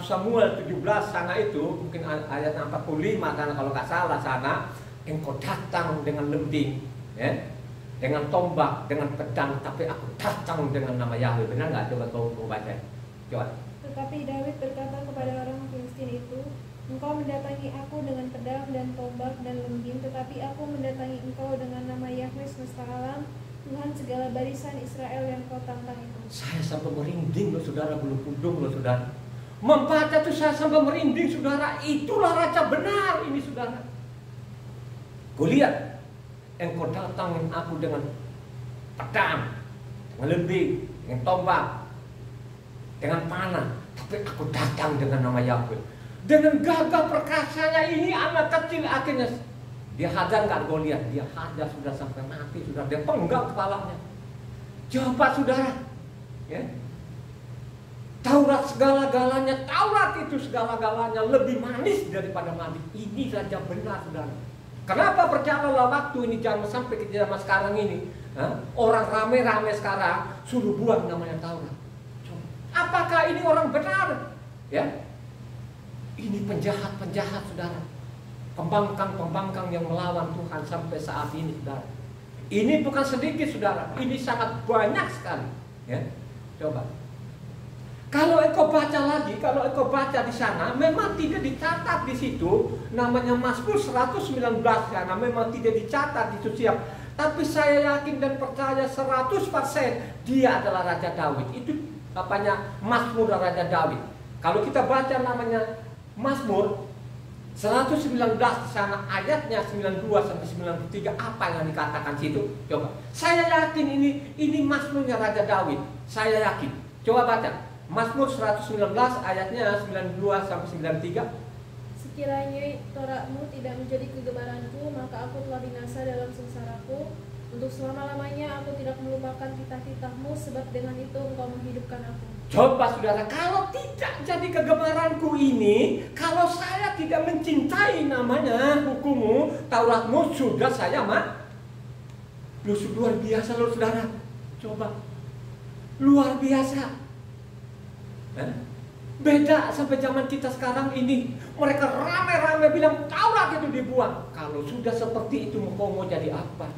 Samuel 17 sana itu mungkin ayat 45 karena kalau nggak salah sana, engkau datang dengan lembing, ya? Dengan tombak, dengan pedang, tapi aku datang dengan nama Yahweh. Benar nggak? Coba kau baca. Coba. Tetapi Daud berkata kepada orang Filistin itu, engkau mendatangi aku dengan pedang dan tombak dan lembing, tetapi aku mendatangi engkau dengan nama Yahweh semesta alam, Tuhan segala barisan Israel yang kau tantang itu. Saya sampai merinding loh saudara, bulu kudung loh saudara. Membaca tuh saya sampai merinding saudara. Itulah raja benar ini saudara. Goliat, engkau datangin aku dengan pedang, dengan lembing, dengan tombak, dengan panah, tapi aku datang dengan nama Yahweh. Dengan gagah perkasanya ini anak kecil akhirnya dia hajar nggak Goliat, dia hajar sudah sampai mati, sudah dia penggal kepalanya. Coba saudara, ya. Taurat segala-galanya, Taurat itu segala-galanya lebih manis daripada madu. Ini raja benar saudara. Kenapa berjalanlah waktu ini jangan sampai ke zaman sekarang ini, orang rame-rame sekarang suruh buang namanya Taurat. Apakah ini orang benar? Ya, ini penjahat-penjahat saudara, pembangkang-pembangkang yang melawan Tuhan sampai saat ini saudara. Ini bukan sedikit saudara, ini sangat banyak sekali. Ya, coba. Kalau engkau baca lagi, kalau engkau baca di sana, memang tidak dicatat di situ namanya Mazmur 119 karena memang tidak dicatat di situ siap. Tapi saya yakin dan percaya 100% dia adalah Raja Daud. Itu apanya Mazmur Raja Daud. Kalau kita baca namanya Mazmur 119 di sana ayatnya 92 sampai 93 apa yang dikatakan situ? Coba. Saya yakin ini Mazmurnya Raja Daud. Saya yakin. Coba baca. Mazmur 119 ayatnya 92 sampai 93. Sekiranya Tauratmu tidak menjadi kegemaranku, maka aku telah binasa dalam sengsaraku. Untuk selama-lamanya aku tidak melupakan titah-titahmu, sebab dengan itu engkau menghidupkan aku. Coba saudara, kalau tidak jadi kegemaranku ini, kalau saya tidak mencintai namanya hukummu, Tauratmu, sudah saya luar biasa loh saudara. Coba, luar biasa. Beda sampai zaman kita sekarang ini. Mereka rame-rame bilang Taurat itu dibuang. Kalau sudah seperti itu mau jadi apa?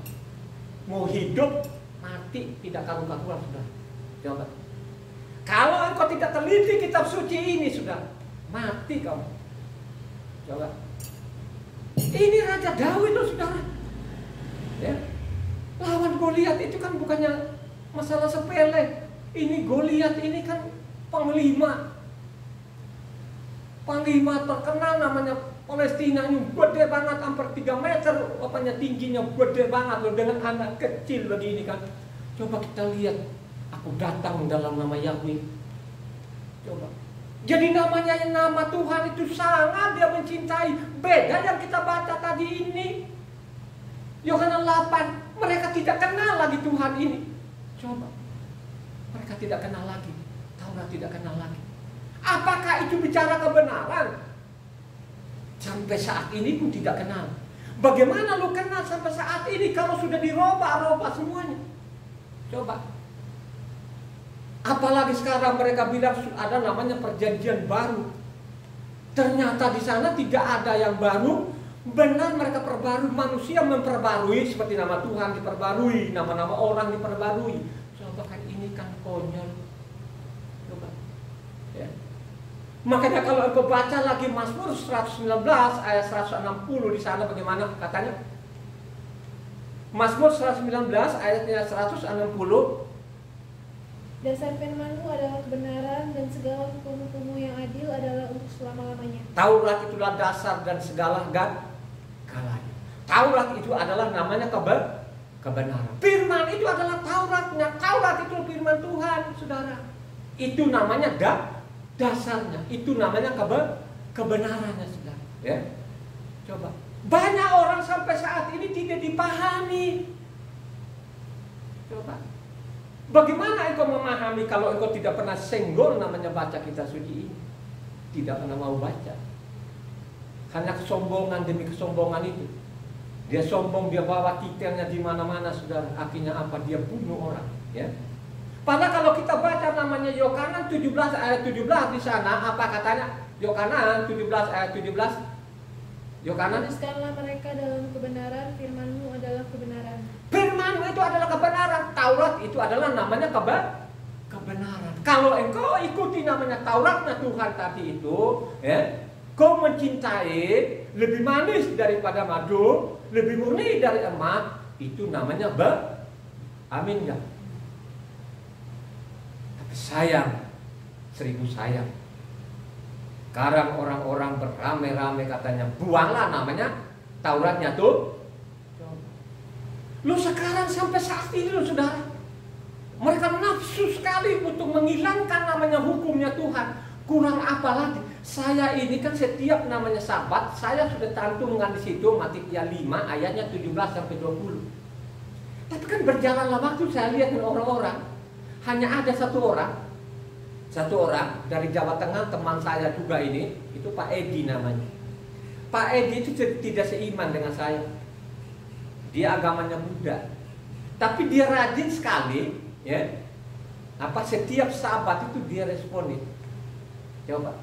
Mau hidup, mati, tidak karu-karuan sudah. Coba. Kalau engkau tidak teliti kitab suci ini sudah mati kamu. Coba. Ini Raja Daud loh saudara. Ya. Lawan Goliat itu kan bukannya masalah sepele. Ini Goliat ini kan panglima terkenal namanya Palestina ini gede banget, hampir 3 meter apanya tingginya, gede banget loh, dengan anak kecil begini kan. Coba kita lihat, aku datang dalam nama Yahweh. Coba. Jadi namanya yang nama Tuhan itu sangat dia mencintai. Beda yang kita baca tadi ini. Yohanes 8, mereka tidak kenal lagi Tuhan ini. Coba. Mereka tidak kenal lagi. Taurat tidak kenal lagi. Apakah itu bicara kebenaran? Sampai saat ini pun tidak kenal. Bagaimana lu kenal sampai saat ini kalau sudah dirobah-robah semuanya? Coba. Apalagi sekarang mereka bilang ada namanya perjanjian baru. Ternyata di sana tidak ada yang baru. Benar mereka perbarui, manusia memperbarui seperti nama Tuhan diperbarui, nama-nama orang diperbarui. Coba kan ini kan konyol. Coba. Ya. Makanya kalau engkau baca lagi Mazmur 119 ayat 160 di sana bagaimana katanya? Mazmur 119 ayatnya 160. Dasar firman-Mu adalah kebenaran dan segala hukum-hukum-Mu yang adil adalah untuk selama-lamanya. Taurat itulah dasar dan segala galanya. Taurat itu adalah namanya kebenaran. Firman itu adalah Tauratnya. Taurat itu firman Tuhan, saudara. Itu namanya dasarnya, itu namanya kebenarannya, saudara. Ya, coba. Banyak orang sampai saat ini tidak dipahami. Coba. Bagaimana engkau memahami kalau engkau tidak pernah senggol namanya baca kitab suci ini? Tidak pernah mau baca. Hanya kesombongan demi kesombongan itu. Dia sombong, dia bawa titelnya di mana-mana, saudara. Akhirnya apa? Dia bunuh orang. Ya. Padahal kalau kita baca namanya Yohanes 17 ayat 17 di sana, apa katanya? Yohanes 17 ayat 17. Yohanes, teruskanlah mereka dalam kebenaran, firman-Mu adalah kebenaran. Firman-Mu itu adalah kebenaran. Taurat itu adalah namanya kebenaran. Kalau engkau ikuti namanya Tauratnya Tuhan tadi itu, ya, kau mencintai lebih manis daripada madu, lebih murni dari emas, itu namanya amin ya. Sayang, 1000 sayang. Sekarang orang-orang beramai-ramai katanya, buanglah namanya Tauratnya tuh. Lu sekarang sampai saat ini lu saudara, mereka nafsu sekali untuk menghilangkan namanya hukumnya Tuhan. Kurang apa lagi? Saya ini kan setiap namanya Sabat, saya sudah cantumkan di situ Matius 5 ayatnya 17 sampai 20. Tapi kan berjalanlah waktu, saya lihat dengan orang-orang, hanya ada satu orang dari Jawa Tengah, teman saya juga ini, itu Pak Edi namanya. Pak Edi itu tidak seiman dengan saya. Dia agamanya Buddha, tapi dia rajin sekali, ya. Apa setiap Sabat itu dia responin. Coba.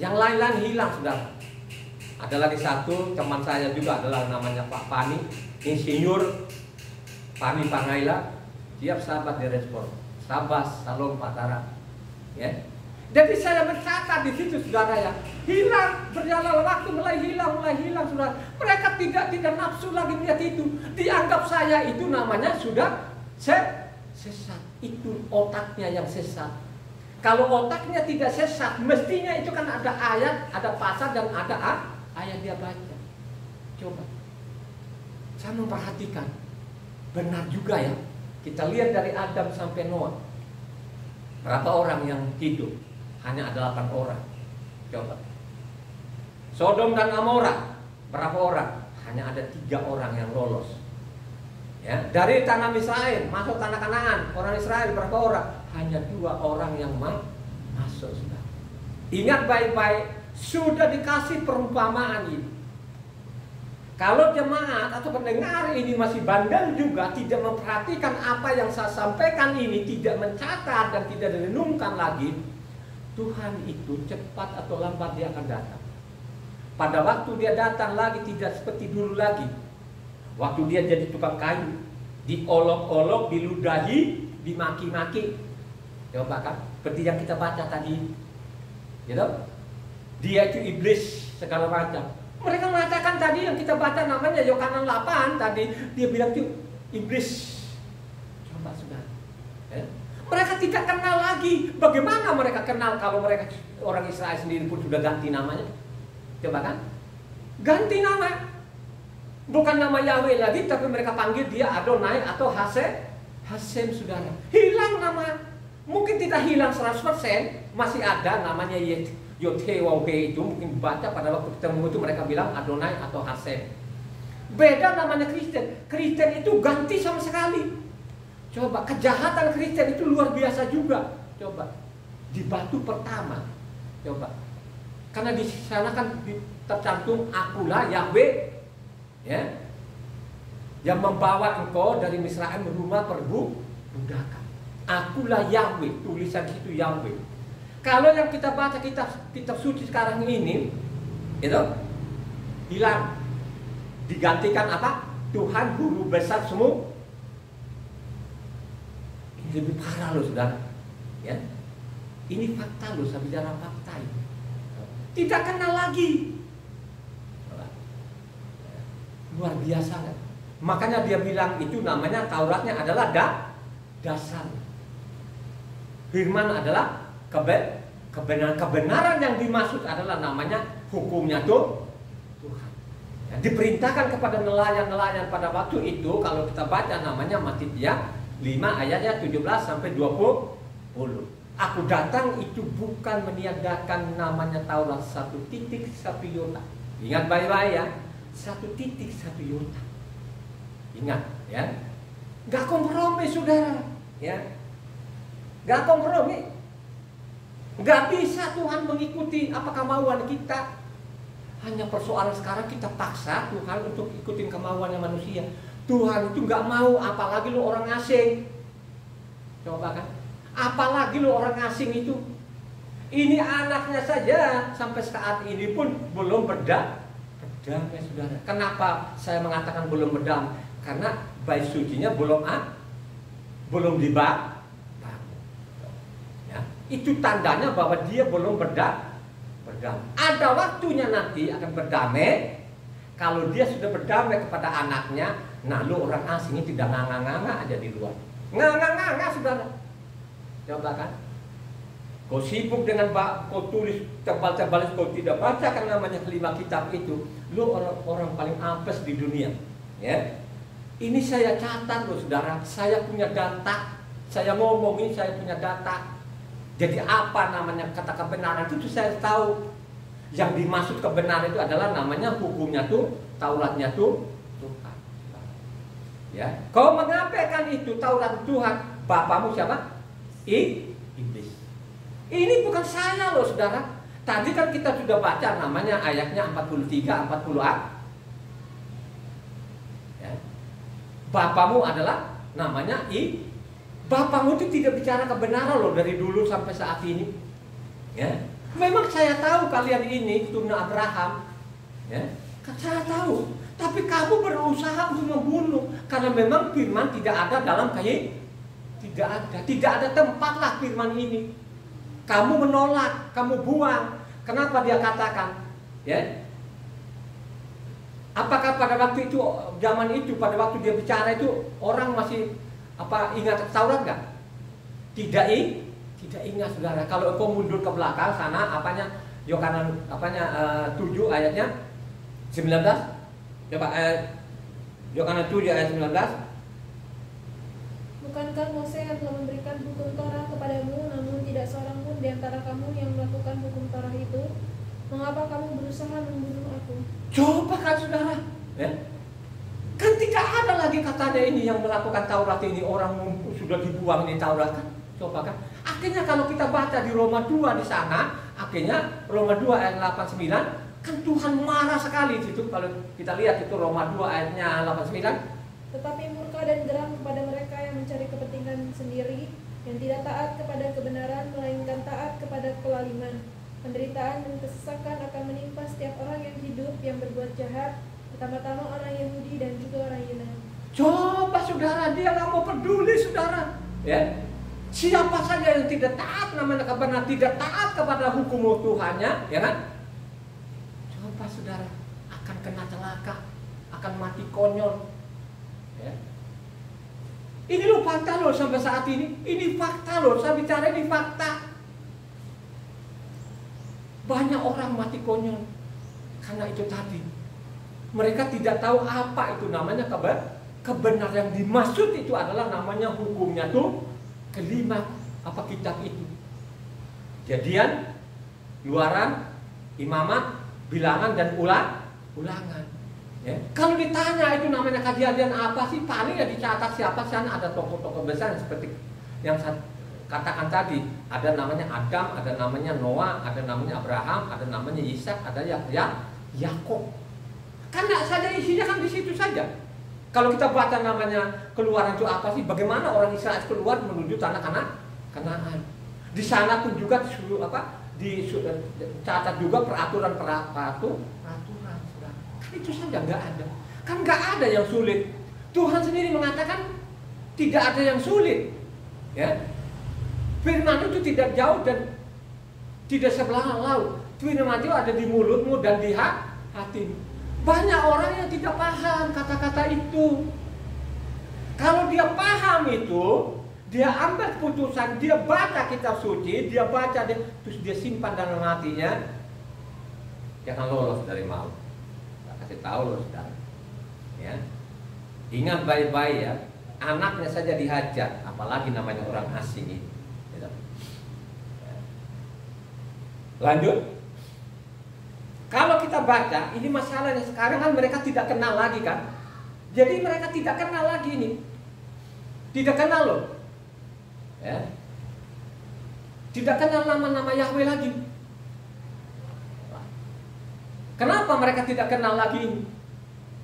Yang lain-lain hilang sudah. Ada lagi satu teman saya juga adalah namanya Pak Pani, Insinyur Pani Pangaila. Tiap Sabat dia respon. Sabas, Salam, Patara. Ya. Jadi saya mencatat di situ saudara ya. Hilang, berjalan waktu mulai hilang saudara. Mereka tidak nafsu lagi melihat itu. Dianggap saya itu namanya sudah sesat. Itu otaknya yang sesat. Kalau otaknya tidak sesat, mestinya itu kan ada ayat, ada pasal dan ada ayat dia baca. Coba. Saya memperhatikan. Benar juga ya. Kita lihat dari Adam sampai Noah. Berapa orang yang hidup? Hanya ada 8 orang. Coba. Sodom dan Amora, berapa orang? Hanya ada 3 orang yang lolos. Ya, dari tanah Israel masuk tanah Kanaan, orang Israel berapa orang? Hanya 2 orang yang masuk. Sudah. Ingat baik-baik, sudah dikasih perumpamaan ini. Kalau jemaat atau pendengar ini masih bandel juga, tidak memperhatikan apa yang saya sampaikan ini, tidak mencatat dan tidak direnungkan lagi, Tuhan itu cepat atau lambat dia akan datang. Pada waktu dia datang lagi tidak seperti dulu lagi. Waktu dia jadi tukang kayu, diolok-olok, diludahi, dimaki-maki. Coba kan, seperti yang kita baca tadi, gitu? Dia itu iblis segala macam. Mereka mengatakan tadi yang kita baca namanya Yohanes 8 tadi, dia bilang itu iblis. Coba sudah. Mereka tidak kenal lagi. Bagaimana mereka kenal kalau mereka orang Israel sendiri pun sudah ganti namanya? Coba kan? Ganti nama. Bukan nama Yahweh lagi, tapi mereka panggil dia Adonai atau Hasem, saudara. Hilang nama. Mungkin tidak hilang 100%, masih ada namanya Yod-Heh-Waw-Heh itu. Mungkin baca pada waktu ketemu itu mereka bilang Adonai atau Hasem. Beda namanya Kristen. Kristen itu ganti sama sekali. Coba, kejahatan Kristen itu luar biasa juga. Coba, di batu pertama. Coba, karena di sana kan tercantum akulah Yahweh, ya, yang membawa engkau dari Misraim ke rumah perbudakan. Akulah Yahweh, tulisan situ Yahweh. Kalau yang kita baca kitab suci sekarang ini, itu hilang, digantikan apa? Tuhan Guru Besar semua. Lebih parah loh, saudara, ya. Ini fakta loh, saya bicara fakta ini. Tidak kenal lagi. Luar biasa kan? Makanya dia bilang itu namanya Tauratnya adalah dasar. Firman adalah kebenaran yang dimaksud adalah namanya hukumnya tuh Tuhan. Ya, diperintahkan kepada nelayan-nelayan pada waktu itu, kalau kita baca namanya Matitia 5 ayatnya 17 sampai 20. Aku datang itu bukan meniadakan namanya Taurat 1 iota. Ingat baik-baik ya. 1 iota. Ingat ya. Gak kompromi, saudara, ya. Gak kompromi. Gak bisa Tuhan mengikuti apa kemauan kita. Hanya persoalan sekarang kita paksa Tuhan untuk ikutin kemauannya manusia. Tuhan itu nggak mau, apalagi lu orang asing. Coba kan, apalagi lu orang asing itu. Ini anaknya saja sampai saat ini pun belum berdamai, saudara. Kenapa saya mengatakan belum berdamai? Karena bait sucinya belum dibangun. Ya, itu tandanya bahwa dia belum berdamai. Ada waktunya nanti akan berdamai. Kalau dia sudah berdamai kepada anaknya, nah lu orang asingnya tidak nganga-nganga aja di luar. Nganga-nganga, saudara. Coba kan. Kau sibuk dengan kau tulis tebal-tebal, kau tidak bacakan namanya 5 kitab itu, lu orang paling apes di dunia. Ya. Ini saya catat loh, saudara. Saya punya data. Saya ngomongin, saya punya data. Jadi apa namanya kata kebenaran itu saya tahu. Yang dimaksud kebenaran itu adalah namanya hukumnya tuh, Tauratnya tuh Tuhan. Ya, kau mengabaikan itu Taurat Tuhan, bapamu siapa? Iblis. Ini bukan saya loh, saudara. Tadi kan kita sudah baca namanya ayatnya 43, 40a. Ya. Bapamu adalah namanya Bapamu itu tidak bicara kebenaran loh dari dulu sampai saat ini. Ya. Memang saya tahu kalian ini keturunan Abraham, ya, saya tahu. Tapi kamu berusaha untuk membunuh karena memang firman tidak ada dalam kayak tidak ada tempat lah firman ini. Kamu menolak, kamu buang. Kenapa dia katakan? Ya, apakah pada waktu itu zaman itu pada waktu dia bicara itu orang masih ingat Taurat nggak? Tidak ingat, saudara. Kalau kau mundur ke belakang sana, Yohanes 7 ayatnya 19. Coba Yohanes 7 ayat 19. Bukankah Mose yang telah memberikan hukum Torah kepadamu, namun tidak seorang pun di antara kamu yang melakukan hukum Torah itu? Mengapa kamu berusaha membunuh aku? Coba kan, saudara, ya? Kan tidak ada lagi katanya ini yang melakukan Taurat ini orang sudah dibuang ini Taurat kan? Coba kan? Akhirnya kalau kita baca di Roma 2 di sana, akhirnya Roma 2 ayat 89, kan Tuhan marah sekali di situ. Kalau kita lihat itu Roma 2 ayatnya 89. Tetapi murka dan geram kepada mereka yang mencari kepentingan sendiri, yang tidak taat kepada kebenaran, melainkan taat kepada kelaliman. Penderitaan dan kesesakan akan menimpa setiap orang yang hidup, yang berbuat jahat, pertama-tama orang Yahudi dan juga orang Yunani. Coba, saudara, dia nggak mau peduli, saudara. Ya. Siapa saja yang tidak taat namanya kebenaran, tidak taat kepada hukum Tuhannya, ya kan? Coba, saudara, akan kena celaka, akan mati konyol. Ya. Ini loh fakta loh sampai saat ini. Ini fakta loh, saya bicara ini fakta. Banyak orang mati konyol karena itu tadi. Mereka tidak tahu apa itu namanya kebenaran. Yang dimaksud itu adalah namanya hukumnya tuh kelima apa kitab itu. Jadian, Luaran, Imamat, Bilangan dan Ulangan. Ya. Kalau ditanya itu namanya kejadian apa sih, paling ya dicatat siapa sih, ada tokoh-tokoh besar seperti yang saya katakan tadi. Ada namanya Adam, ada namanya Noah, ada namanya Abraham, ada namanya Ishak, ada Yakub. Kan nggak saja isinya kan di situ saja. Kalau kita baca namanya Keluaran itu apa sih? Bagaimana orang Israel keluar menuju tanah Kanaan? Di sana pun juga dicatat juga peraturan. Itu saja nggak ada. Kan nggak ada yang sulit. Tuhan sendiri mengatakan tidak ada yang sulit. Ya. Firman itu tidak jauh dan tidak sebelah laut. Firman itu ada di mulutmu dan di hatimu. Banyak orang yang tidak paham kata-kata itu. Kalau dia paham itu, dia ambil keputusan, dia baca kitab suci, dia baca, terus dia simpan dalam hatinya, jangan lolos dari maut. Kasih tahu loh saudara, ya. Ingat baik-baik ya, anaknya saja dihajar, apalagi namanya orang asing ini. Ya. Lanjut, kalau kita baca, ini masalahnya sekarang kan mereka tidak kenal lagi kan, jadi mereka tidak kenal lagi ini, tidak kenal loh, ya. Tidak kenal nama-nama Yahweh lagi. Kenapa mereka tidak kenal lagi ini?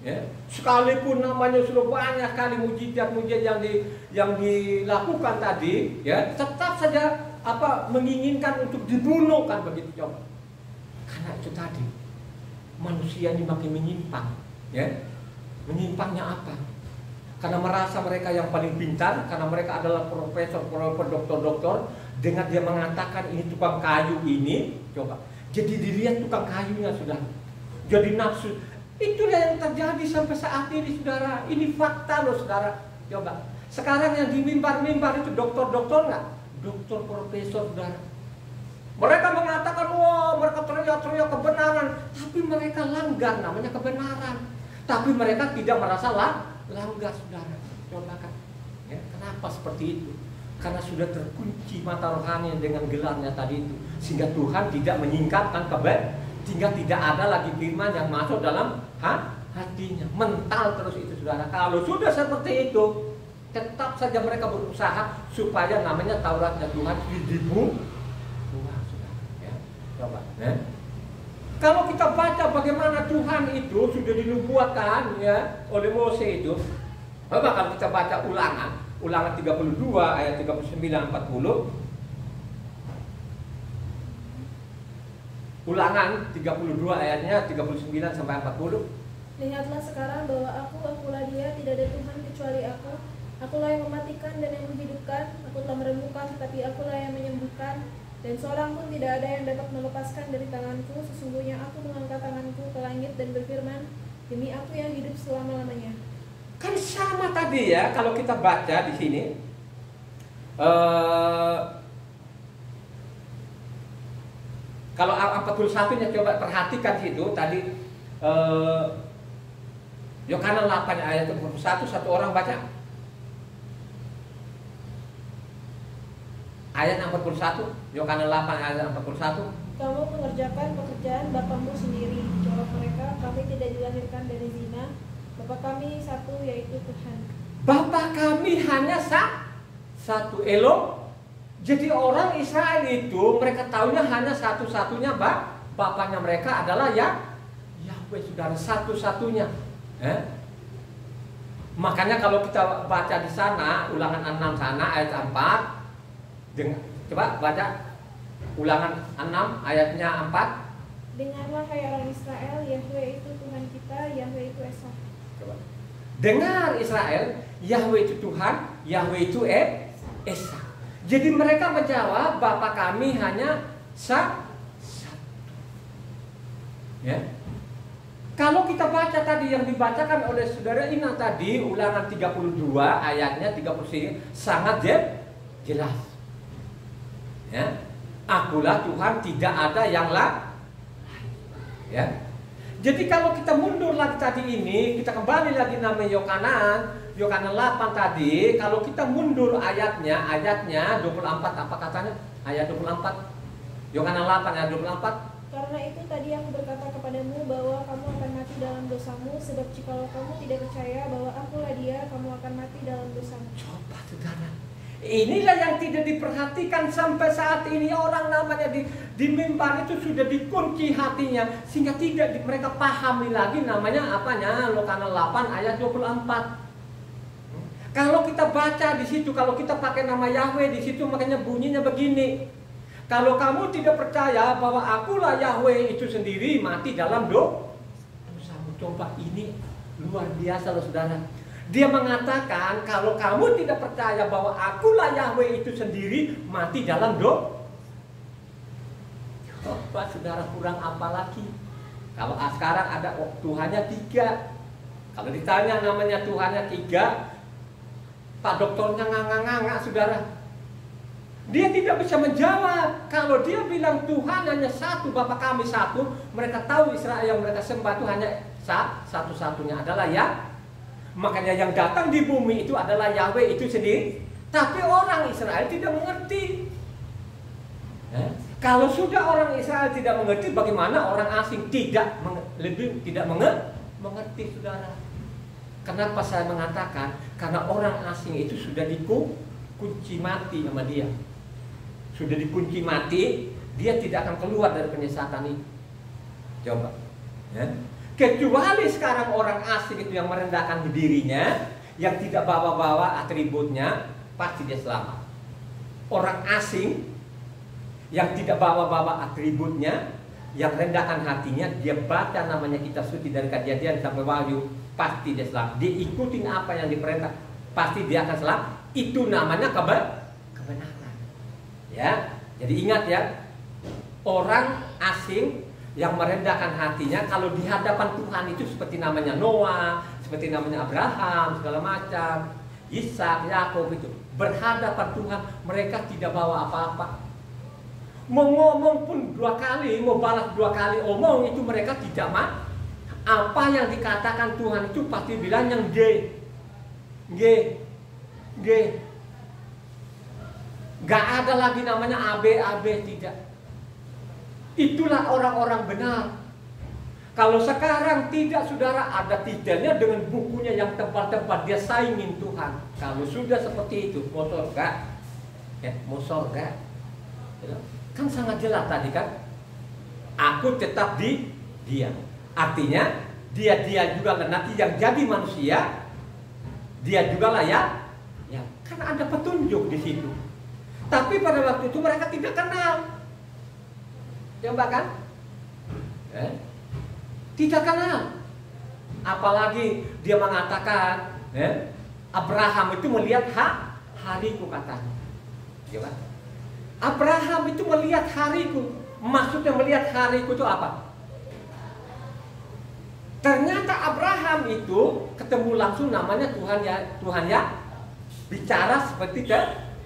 Ya, sekalipun namanya sudah banyak kali mujizat-mujizat yang dilakukan tadi, ya, tetap saja menginginkan untuk dibunuh kan begitu coba. Karena itu tadi manusia ini makin menyimpang, ya. Menyimpangnya apa? Karena merasa mereka yang paling pintar, karena mereka adalah profesor, doktor, dengan dia mengatakan ini tukang kayu ini, coba. Jadi dilihat tukang kayunya sudah jadi nafsu. Itulah yang terjadi sampai saat ini saudara. Ini fakta loh saudara. Coba. Sekarang yang di mimbar-mimbar itu doktor-doktor nggak? Doktor, profesor saudara. Mereka mengatakan, wah mereka teriak-teriak kebenaran. Tapi mereka langgar namanya kebenaran. Tapi mereka tidak merasa langgar saudara. Coba kan. Ya, kenapa seperti itu? Karena sudah terkunci mata rohani dengan gelarnya tadi itu. Sehingga Tuhan tidak menyingkapkan sehingga tidak ada lagi firman yang masuk dalam hatinya. Mental terus itu saudara. Kalau sudah seperti itu, tetap saja mereka berusaha supaya namanya Tauratnya Tuhan dibuang saudara. Ya. Coba. Ya. Kalau kita baca bagaimana Tuhan itu sudah dinubuatkan ya oleh Mose itu. Coba kalau kita baca Ulangan 32 ayat 39-40. Ulangan 32 ayatnya 39 sampai 40. Lihatlah sekarang bahwa akulah dia, tidak ada Tuhan kecuali aku. Akulah yang mematikan dan yang menghidupkan. Aku telah meremukkan, tetapi akulah yang menyembuhkan. Dan seorang pun tidak ada yang dapat melepaskan dari tanganku. Sesungguhnya aku mengangkat tanganku ke langit dan berfirman, demi aku yang hidup selama-lamanya. Kan sama tadi ya, kalau kita baca di sini. Kalau 41-nya coba perhatikan situ tadi Yohanes 8 ayat 21, satu orang baca. Ayat 41, Yohanes 8 ayat 41. Kamu mengerjakan pekerjaan bapamu sendiri. Jawab mereka, kami tidak dilahirkan dari zina. Bapa kami satu, yaitu Tuhan. Bapa kami hanya satu, Elo. Jadi orang Israel itu mereka tahunya hanya satu-satunya bapaknya mereka adalah Yahweh saudara, satu-satunya. Makanya kalau kita baca di sana Ulangan 6 sana ayat 4, coba baca Ulangan 6 ayatnya 4. Dengarlah hai orang Israel, Yahweh itu Tuhan kita, Yahweh itu Esa. Coba. Dengar Israel, Yahweh itu Tuhan, Yahweh itu Esa. Jadi mereka menjawab, Bapa kami hanya satu. Ya. Kalau kita baca tadi yang dibacakan oleh saudara Ina tadi, Ulangan 32 ayatnya 30 sangat jelas. Ya. Akulah Tuhan, tidak ada yang lain. Ya. Jadi kalau kita mundur lagi tadi ini, kita kembali lagi namanya Yohanan 8 tadi, kalau kita mundur ayatnya 24 apa katanya? Ayat 24. Yohanan 8 ayat 24. Karena itu tadi aku berkata kepadamu bahwa kamu akan mati dalam dosamu, sebab jikalau kamu tidak percaya bahwa akulah Dia, kamu akan mati dalam dosamu. Coba saudara, inilah yang tidak diperhatikan sampai saat ini. Orang namanya di mimbar itu sudah dikunci hatinya, sehingga tidak mereka pahami lagi namanya apanya, Yohanan 8 ayat 24. Kalau kita baca di situ, kalau kita pakai nama Yahweh di situ, makanya bunyinya begini. Kalau kamu tidak percaya bahwa akulah Yahweh itu sendiri, mati dalam dosamu. Coba, ini luar biasa loh saudara. Dia mengatakan kalau kamu tidak percaya bahwa akulah Yahweh itu sendiri, mati dalam Coba saudara, kurang apa lagi? Kalau sekarang ada Tuhannya 3. Kalau ditanya namanya Tuhannya 3, Pak dokternya nganga-nganga saudara. Dia tidak bisa menjawab. Kalau dia bilang Tuhan hanya satu, Bapa kami satu, mereka tahu Israel yang mereka sembah itu hanya satu-satunya adalah ya. Makanya yang datang di bumi itu adalah Yahweh itu sendiri. Tapi orang Israel tidak mengerti. Kalau sudah orang Israel tidak mengerti, bagaimana orang asing tidak mengerti saudara. Kenapa saya mengatakan? Karena orang asing itu sudah dikunci mati sama dia. Sudah dikunci mati, dia tidak akan keluar dari penyesatan itu. Coba, ya. Kecuali sekarang orang asing itu yang merendahkan dirinya, yang tidak bawa-bawa atributnya, pasti dia selamat. Orang asing yang tidak bawa-bawa atributnya, yang rendahkan hatinya, dia baca namanya kitab suci dari Kejadian sampai Wahyu, pasti dia selamat. Dia ikutin apa yang diperintah, pasti dia akan selamat. Itu namanya kebenaran. Ya, jadi ingat ya, orang asing yang merendahkan hatinya, kalau di hadapan Tuhan itu seperti namanya Noah, seperti namanya Abraham, segala macam, Ishak, Yakub itu berhadapan Tuhan, mereka tidak bawa apa-apa. Mau ngomong pun 2 kali, mau balas 2 kali omong itu mereka tidak mah. Apa yang dikatakan Tuhan itu pasti bilang yang G. Gak ada lagi namanya AB, tidak. Itulah orang-orang benar. Kalau sekarang tidak saudara, ada tidaknya dengan bukunya yang tebal-tebal, dia saingin Tuhan. Kalau sudah seperti itu, mau surga. Kan sangat jelas tadi kan. Aku tetap di dia. Artinya dia juga nanti yang jadi manusia, dia juga lah ya. Kan ada petunjuk di situ. Tapi pada waktu itu mereka tidak kenal. Coba kan? Tidak kenal. Apalagi dia mengatakan, Abraham itu melihat hariku katanya. Coba. Abraham itu melihat hariku. Maksudnya melihat hariku itu apa? Ternyata Abraham itu ketemu langsung namanya Tuhan ya bicara seperti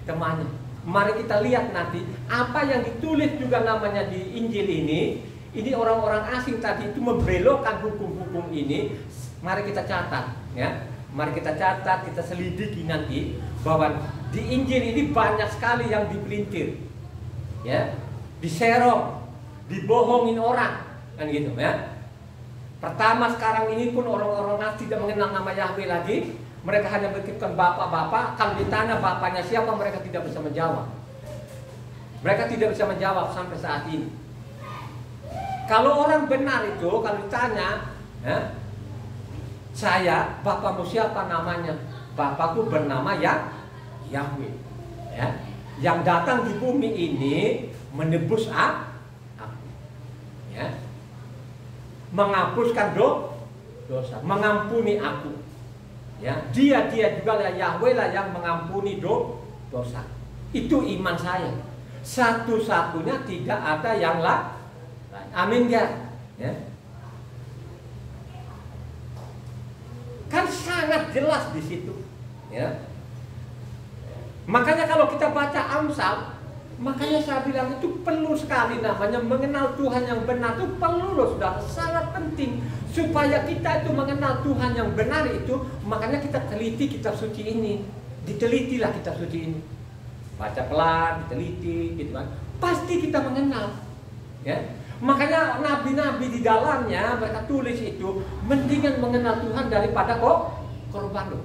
temannya. Mari kita lihat nanti apa yang ditulis juga namanya di Injil ini. Ini orang-orang asing tadi itu membelokkan hukum-hukum ini. Mari kita catat, ya. Mari kita catat, kita selidiki nanti bahwa di Injil ini banyak sekali yang dipelintir, ya, diserong, dibohongin orang, kan gitu, ya. Pertama sekarang ini pun orang-orang asing tidak mengenal nama Yahweh lagi. Mereka hanya berkatakan bapak-bapak. Kalau ditanya bapaknya siapa, mereka tidak bisa menjawab. Mereka tidak bisa menjawab sampai saat ini. Kalau orang benar itu, kalau ditanya, ya, saya, bapakmu siapa namanya? Bapakku bernama Yahweh. Ya, yang datang di bumi ini menebus aku. Ya, menghapuskan dosa, mengampuni aku. Ya, dia juga lah Yahweh lah yang mengampuni dosa. Itu iman saya. Satu-satunya, tidak ada yang lain. Amin ya. Kan sangat jelas di situ. Ya. Makanya kalau kita baca Amsal, makanya saya bilang itu perlu sekali namanya mengenal Tuhan yang benar itu perlu loh saudara, sangat penting supaya kita itu mengenal Tuhan yang benar itu. Makanya kita teliti kitab suci ini, ditelitilah kitab suci ini, baca pelan, diteliti, gitu kan, pasti kita mengenal. Ya, makanya nabi-nabi di dalamnya mereka tulis itu mendingan mengenal Tuhan daripada korban loh.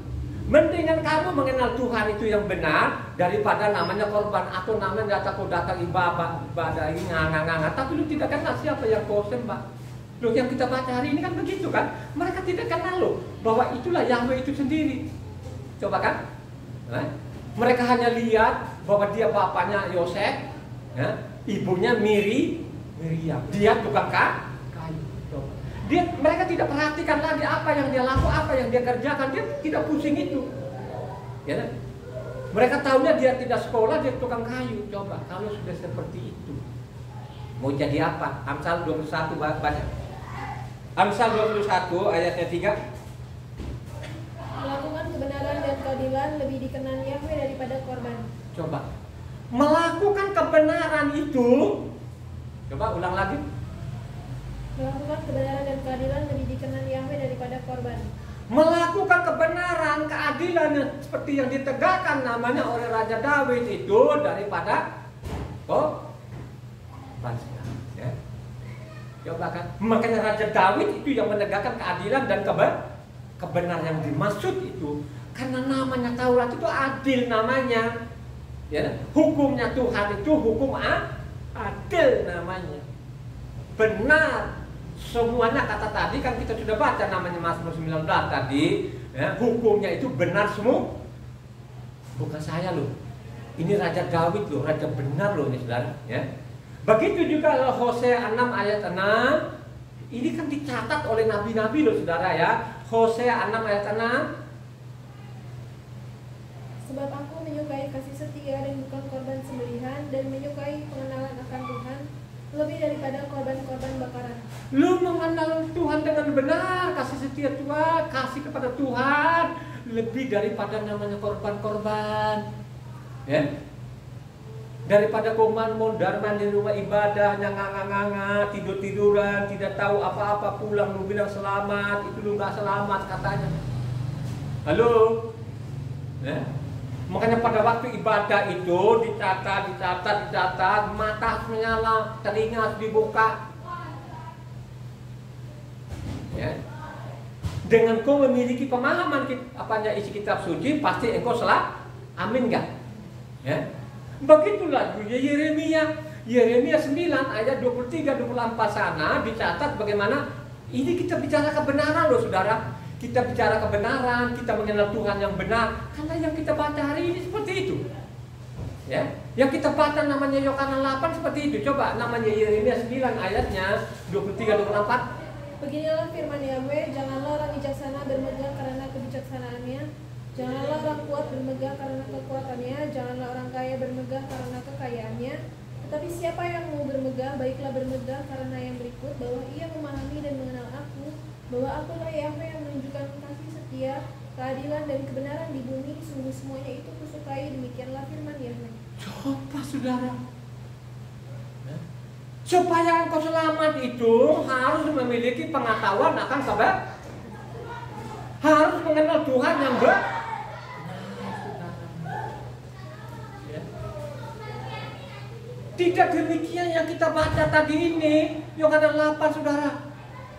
Mendingan kamu mengenal Tuhan itu yang benar daripada namanya korban atau namanya kau datang ibadah ini nganga-nganga tapi lu tidak kenal siapa yang kau sembah. Loh, yang kita baca hari ini kan begitu kan? Mereka tidak kenal loh bahwa itulah Yahweh itu sendiri. Coba kan? Mereka hanya lihat bahwa dia bapaknya Yosef, ya, ibunya Miriam, dia tukang kayu. Mereka tidak perhatikan lagi apa yang dia lakukan, apa yang dia kerjakan, dia tidak pusing itu. Ya, mereka tahunya dia tidak sekolah, dia tukang kayu. Coba kalau sudah seperti itu, mau jadi apa? Amsal 21 banyak. Amsal 21 ayatnya 3. Melakukan kebenaran dan keadilan lebih dikenan Yahweh daripada korban. Coba melakukan kebenaran itu. Coba ulang lagi. Melakukan kebenaran dan keadilan lebih dikenan Yahweh daripada korban. Melakukan kebenaran, keadilan seperti yang ditegakkan namanya oleh Raja Daud itu daripada korban. Ya. Coba kan, makanya Raja Daud itu yang menegakkan keadilan dan kebenaran yang dimaksud itu karena namanya Taurat itu adil namanya. Ya, hukumnya Tuhan itu hukum adil namanya. Benar. Semuanya kata tadi kan kita sudah baca namanya Mazmur 19 tadi, ya, hukumnya itu benar semua. Bukan saya loh. Ini Raja Daud loh, raja benar loh ini saudara, ya. Begitu juga Hosea 6 ayat 6. Ini kan dicatat oleh nabi-nabi loh saudara ya. Hosea 6 ayat 6. Sebab aku menyukai kasih setia dan bukan korban sembelihan, dan menyukai pengenalan akan Tuhan lebih daripada korban-korban bakaran. Lu mengenal Tuhan dengan benar, kasih setia Tuhan, kasih kepada Tuhan lebih daripada namanya korban-korban. Ya. Daripada koman mondar-mandir di rumah ibadah, nganga-nganga, tidur-tiduran, tidak tahu apa-apa, pulang lu bilang selamat, itu lu gak selamat katanya. Halo? Ya. Makanya pada waktu ibadah itu dicatat, mata harus menyala, telinga harus dibuka. Ya. Dengan kau memiliki pemahaman apanya isi kitab suci, pasti engkau salah. Amin enggak? Ya. Begitulah Yeremia 9 ayat 23-24 sana dicatat bagaimana ini kita bicara kebenaran loh saudara. Kita bicara kebenaran, kita mengenal Tuhan yang benar. Karena yang kita baca hari ini seperti itu. Ya, yang kita baca namanya Yohanes 8 seperti itu. Coba namanya Yeremia 9 ayatnya 23-24. Beginilah firman Yahweh, janganlah orang bijaksana bermegah karena kebijaksanaannya, janganlah orang kuat bermegah karena kekuatannya, janganlah orang kaya bermegah karena kekayaannya. Tetapi siapa yang mau bermegah, baiklah bermegah karena yang berikut, bahwa ia memahami dan mengenal aku, bahwa akulah Yahweh yang menunjukkan kasih setia, keadilan dan kebenaran di bumi, sungguh semuanya itu kusukai, demikianlah firman Yahweh. Coba saudara, supaya engkau selamat itu harus memiliki pengetahuan akan kabar, harus mengenal Tuhan yang benar. Tidak demikian yang kita baca tadi ini, Yohanes 8 saudara.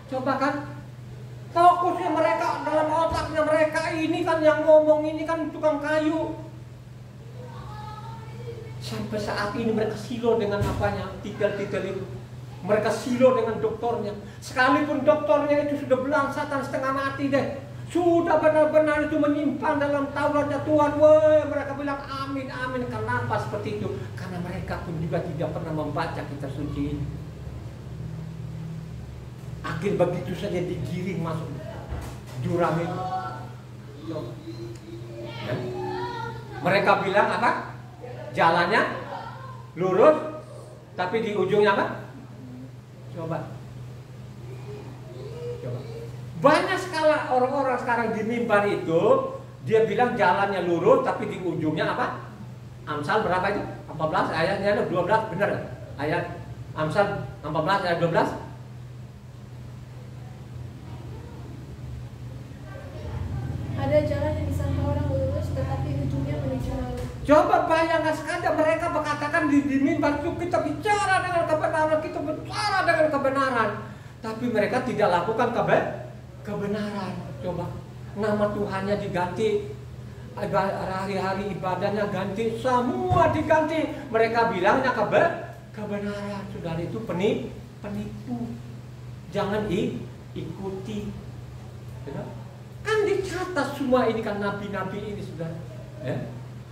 Coba kan, fokusnya mereka dalam otaknya mereka ini kan yang ngomong ini kan tukang kayu. Sampai saat ini mereka silo dengan apanya, titel-titel itu. Mereka silo dengan doktornya. Sekalipun doktornya itu sudah bilang setan setengah mati deh, sudah benar-benar itu menyimpang dalam Tauratnya Tuhan. Woi, mereka bilang amin, amin. Kenapa seperti itu? Karena mereka pun juga tidak pernah membaca kitab suci ini. Akhir begitu saja digiring masuk jurang itu. Ya. Mereka bilang apa? Jalannya lurus, tapi di ujungnya apa? Coba. Banyak sekali orang-orang sekarang di mimbar itu, dia bilang jalannya lurus, tapi di ujungnya apa? Amsal berapa itu? 14 ayatnya 12, benar gak? Ayat Amsal 14 ayat 12. Ada jalan yang disangka orang lurus, tetapi ujungnya menuju maut. Coba bayangkan sekadar mereka berkatakan di mimbar itu kita bicara dengan kebenaran, kita bicara dengan kebenaran, tapi mereka tidak lakukan kebenaran. Coba nama Tuhannya diganti, hari-hari ibadahnya ganti, semua diganti. Mereka bilangnya kebenaran. Saudara, itu penipu. Jangan ikuti. Kan dicatat semua ini kan nabi-nabi ini, saudara.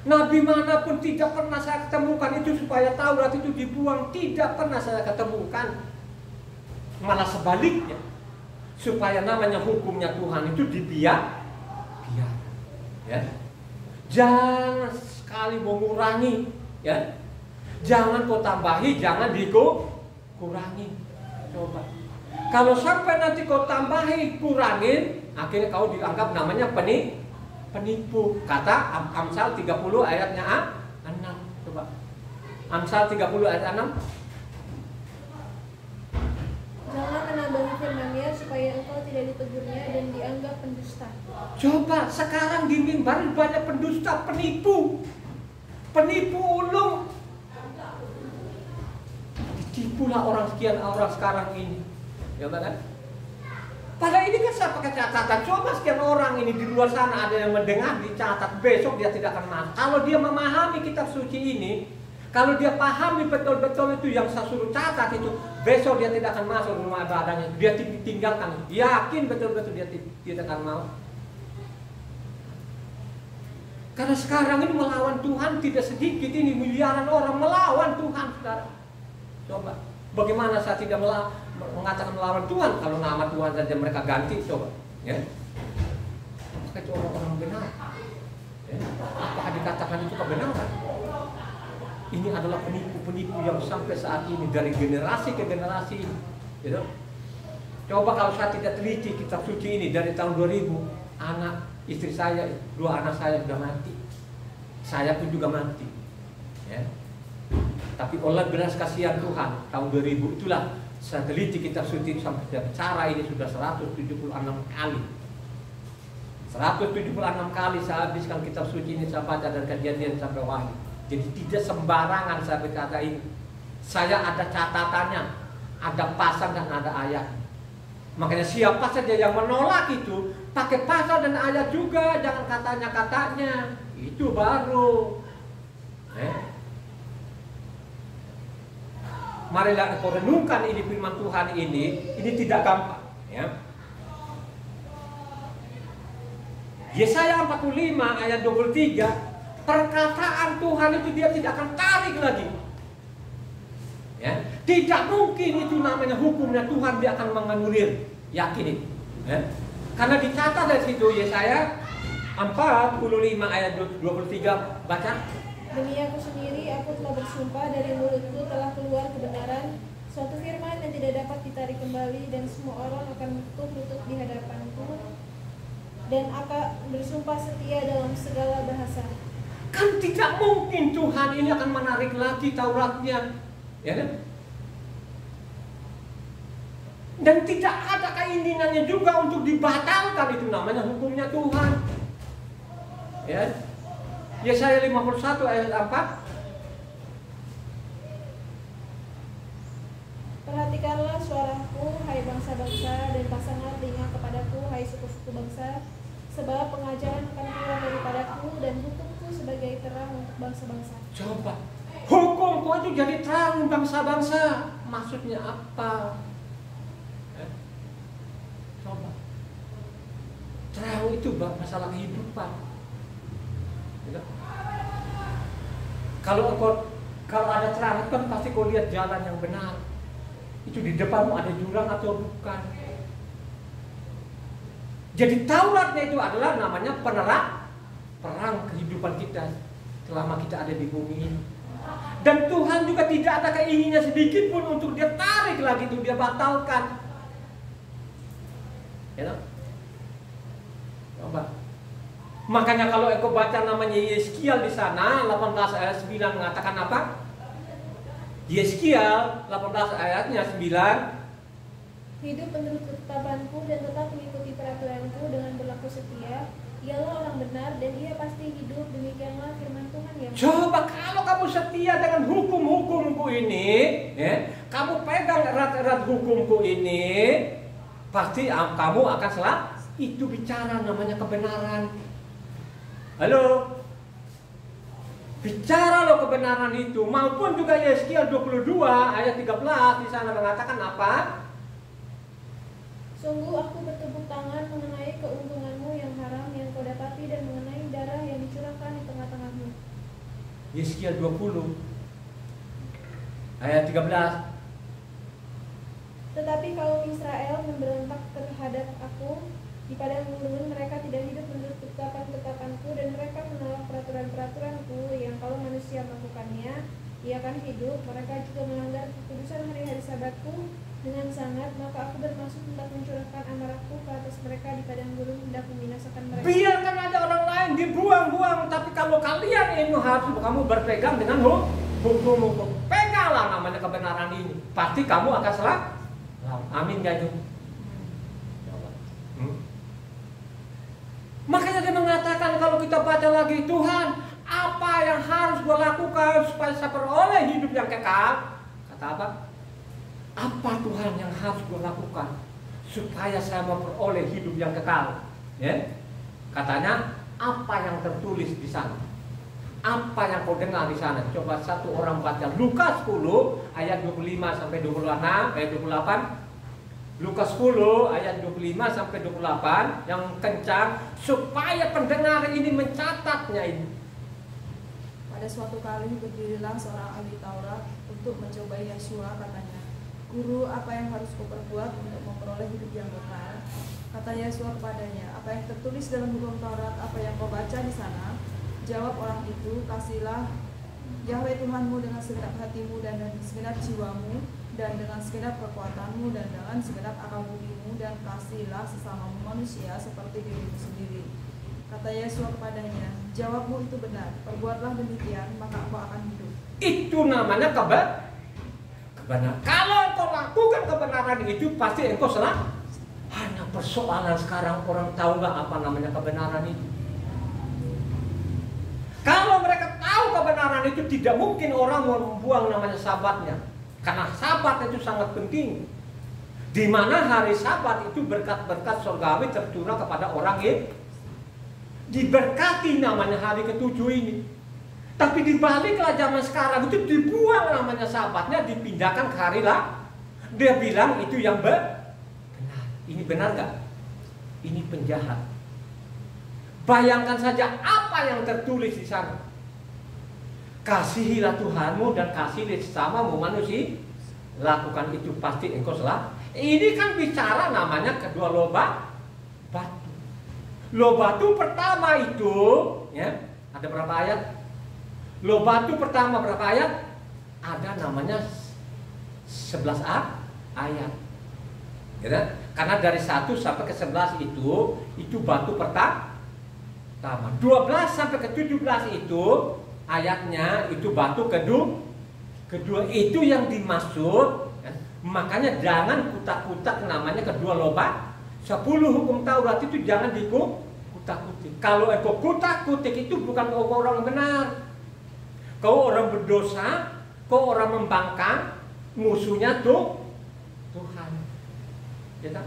Nabi manapun tidak pernah saya ketemukan itu supaya Taurat itu dibuang, tidak pernah saya ketemukan. Malah sebaliknya, supaya namanya hukumnya Tuhan itu dibiar. Ya. Jangan sekali mengurangi, ya. Jangan kau tambahi, jangan dikurangi. Coba. Kalau sampai nanti kau tambahi, kurangin, akhirnya kau dianggap namanya penipu. Kata Amsal 30 ayatnya 6. Coba. Amsal 30 ayat 6. Jangan menambahi firman-Nya supaya engkau tidak ditegurnya dan dianggap pendusta. Coba sekarang di mimbar banyak pendusta, penipu ulung. Ditipulah orang sekian orang sekarang ini. Ya kan? Padahal ini kan saya pakai catatan. Coba sekian orang ini di luar sana ada yang mendengar, dicatat, besok dia tidak akan masuk. Kalau dia memahami kitab suci ini, kalau dia pahami betul-betul itu yang saya suruh catat itu, besok dia tidak akan masuk rumah ibadahnya. Dia tinggalkan. Yakin betul-betul dia tidak akan mau. Karena sekarang ini melawan Tuhan tidak sedikit, ini miliaran orang melawan Tuhan, saudara. Coba, bagaimana saya tidak mengatakan melawan Tuhan kalau nama Tuhan saja mereka ganti, coba, ya. Apakah itu orang-orang benar? Ya. Apakah dikatakan itu kebenaran? Ini adalah penipu-penipu yang sampai saat ini dari generasi ke generasi, gitu. Coba kalau saya tidak teliti kitab suci ini dari tahun 2000, anak istri saya, 2 anak saya sudah mati, saya pun juga mati, ya. Tapi oleh belas kasihan Tuhan tahun 2000 itulah saya teliti kitab suci sampai cara ini sudah 176 kali. 176 kali saya habiskan kitab suci ini, saya baca dari Kejadian sampai Wahyu. Jadi tidak sembarangan saya berkata ini. Saya ada catatannya, ada pasal dan ada ayat. Makanya siapa saja yang menolak itu pakai pasal dan ayat juga, jangan katanya. Itu baru. Marilah engkau renungkan ini firman Tuhan ini tidak gampang, ya. Yesaya 45 ayat 23, perkataan Tuhan itu dia tidak akan tarik lagi. Ya, tidak mungkin itu namanya hukumnya Tuhan dia akan menganulir, yakin itu. Ya. Karena dicatat dari situ Yesaya 45 ayat 23, baca. Demi aku sendiri, aku telah bersumpah, dari mulutku telah keluar kebenaran, suatu firman yang tidak dapat ditarik kembali, dan semua orang akan menekuk lutut di hadapanku, dan akan bersumpah setia dalam segala bahasa. Kan tidak mungkin Tuhan ini akan menarik lagi Tauratnya, ya kan? Dan tidak ada keinginannya juga untuk dibatalkan, itu namanya hukumnya Tuhan. Ya. Yesaya 51 ayat 4. Perhatikanlah suaraku, hai bangsa-bangsa, dan pasanglah telinga kepadaku, hai suku-suku bangsa, sebab pengajaran akan keluar daripadaku dan hukumku sebagai terang untuk bangsa-bangsa. Coba, hukumku itu jadi terang bangsa-bangsa. Maksudnya apa? Coba, terang itu masalah kehidupan. Kalau ada terang kan pasti kau lihat jalan yang benar. Itu di depanmu ada jurang atau bukan. Jadi Tauratnya itu adalah namanya perang kehidupan kita selama kita ada di bumi ini. Dan Tuhan juga tidak ada keinginan sedikit pun untuk dia tarik lagi itu, dia batalkan. Ya, Coba. Makanya kalau engkau baca namanya Yeskiel di sana 18 ayat 9 mengatakan apa? Yeskiel 18 ayatnya 9, hidup menurut ketetapanku dan tetap mengikuti peraturanku dengan berlaku setia, ialah orang benar dan ia pasti hidup. Demikianlah firman Tuhan yang coba kalau kamu setia dengan hukum-hukumku ini, kamu pegang erat-erat hukumku ini, pasti kamu akan selamat. Itu bicara namanya kebenaran. Halo, bicara lo kebenaran itu. Maupun juga Yeskiel 22 ayat 13 di sana mengatakan apa? sungguh aku bertepuk tangan mengenai keuntunganmu yang haram yang kau dapati dan mengenai darah yang dicurahkan di tengah-tengahmu. Yeskiel 20 ayat 13. Tetapi kaum Israel memberontak terhadap aku di padang gurun, mereka tidak hidup menurut ketetapan-ketetapanku dan mereka menolak peraturan-peraturanku yang kalau manusia melakukannya ia akan hidup. Mereka juga melanggar kekudusan hari-hari sabatku dengan sangat, maka aku bermaksud hendak mencurahkan amarahku ke atas mereka di padang gurun, hendak membinasakan mereka. Biarkan aja orang lain dibuang-buang, tapi kalau kalian ini harus kamu berpegang dengan hukum-hukum. Peganglah namanya kebenaran ini, pasti kamu akan selamat. Amin gak itu? Makanya dia mengatakan kalau kita baca lagi, Tuhan, apa yang harus gue lakukan supaya saya peroleh hidup yang kekal? Kata apa? Apa Tuhan yang harus gue lakukan supaya saya memperoleh hidup yang kekal? Ya? Katanya apa yang tertulis di sana? Apa yang kau dengar di sana? Coba satu orang baca Lukas 10 ayat 25 sampai 26 ayat 28. Lukas 10 ayat 25 sampai 28 yang kencang supaya pendengar ini mencatatnya ini. Pada suatu kali berdirilah seorang ahli Taurat untuk mencobai Yesua, katanya, Guru, apa yang harus kuperbuat untuk memperoleh hidup yang kekal? Kata Yesua kepadanya, apa yang tertulis dalam hukum Taurat, apa yang kau baca di sana? Jawab orang itu, kasihlah Yahweh Tuhanmu dengan segenap hatimu dan dengan segenap jiwamu dan dengan segenap kekuatanmu dan dengan segenap akal budimu, dan kasihlah sesamamu manusia seperti dirimu sendiri. Kata Yesua kepadanya, jawabmu itu benar, perbuatlah demikian, maka engkau akan hidup. Itu namanya kebenaran. Kalau engkau lakukan kebenaran itu, pasti engkau selamat. Hanya persoalan sekarang orang tahu nggak apa namanya kebenaran itu. Kalau mereka tahu kebenaran itu, tidak mungkin orang mau membuang namanya sabatnya. Karena sabat itu sangat penting. Di mana hari sabat itu berkat-berkat surgawi tercurah kepada orang yang diberkati namanya hari ketujuh ini. Tapi dibaliklah zaman sekarang itu dibuang namanya sabatnya, dipindahkan ke hari lah. Dia bilang itu yang benar. Ini benar gak? Ini penjahat. Bayangkan saja apa yang tertulis di sana. Kasihilah Tuhanmu dan kasihilah sesamamu manusia. Lakukan itu pasti engkau selamat. Ini kan bicara namanya kedua loba batu. Loba batu pertama itu, ya, ada berapa ayat? Loba batu pertama berapa ayat? Ada namanya 11 ayat. Ya, karena dari 1 sampai ke 11 itu batu pertama. 12 sampai ke 17 itu ayatnya itu batu kedua itu yang dimaksud, ya. Makanya jangan kutak-kutak namanya kedua loba. 10 hukum Taurat itu jangan dikutak-kutik. Kalau engkau kutak-kutik itu bukan orang benar. Kau orang berdosa, kau orang membangkang, musuhnya Tuhan. Ya kan?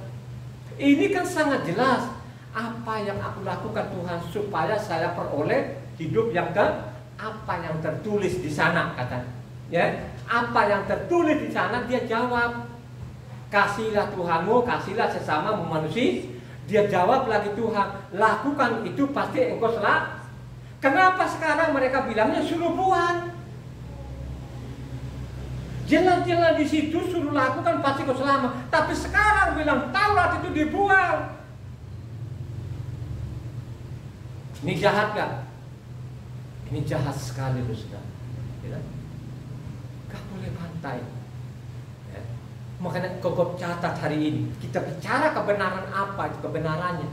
Ini kan sangat jelas. Apa yang aku lakukan Tuhan supaya saya peroleh hidup yang apa yang tertulis di sana, kata. Ya, apa yang tertulis di sana dia jawab. Kasihlah Tuhanmu, kasihlah sesamamu manusia. Dia jawab lagi Tuhan, lakukan itu pasti engkau selamat. Kenapa sekarang mereka bilangnya suruh buang? Jelas-jelas di situ suruh lakukan pasti engkau selamat. Tapi sekarang bilang Taurat itu dibuang. Ini jahat gak? Ini jahat sekali loh saudara. Ya? Gak boleh pantai. Ya. Makanya kau catat hari ini. Kita bicara kebenaran apa? Kebenarannya.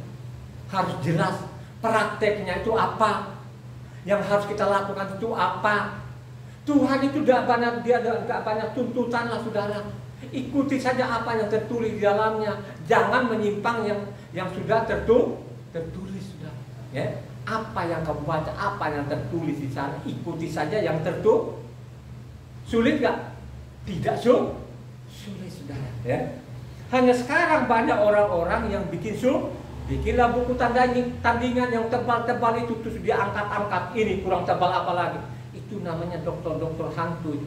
harus jelas prakteknya itu apa, yang harus kita lakukan itu apa. Tuhan itu tidak banyak tuntutan lah saudara. Ikuti saja apa yang tertulis di dalamnya, jangan menyimpang yang sudah tertulis sudah. Ya, apa yang kamu baca, apa yang tertulis di sana, ikuti saja yang tertulis. Sulit gak? Tidak sulit saudara. Ya. Hanya sekarang banyak orang-orang yang bikinlah buku tandingan yang tebal-tebal itu terus diangkat-angkat, ini kurang tebal apa lagi. Itu namanya dokter-dokter hantu.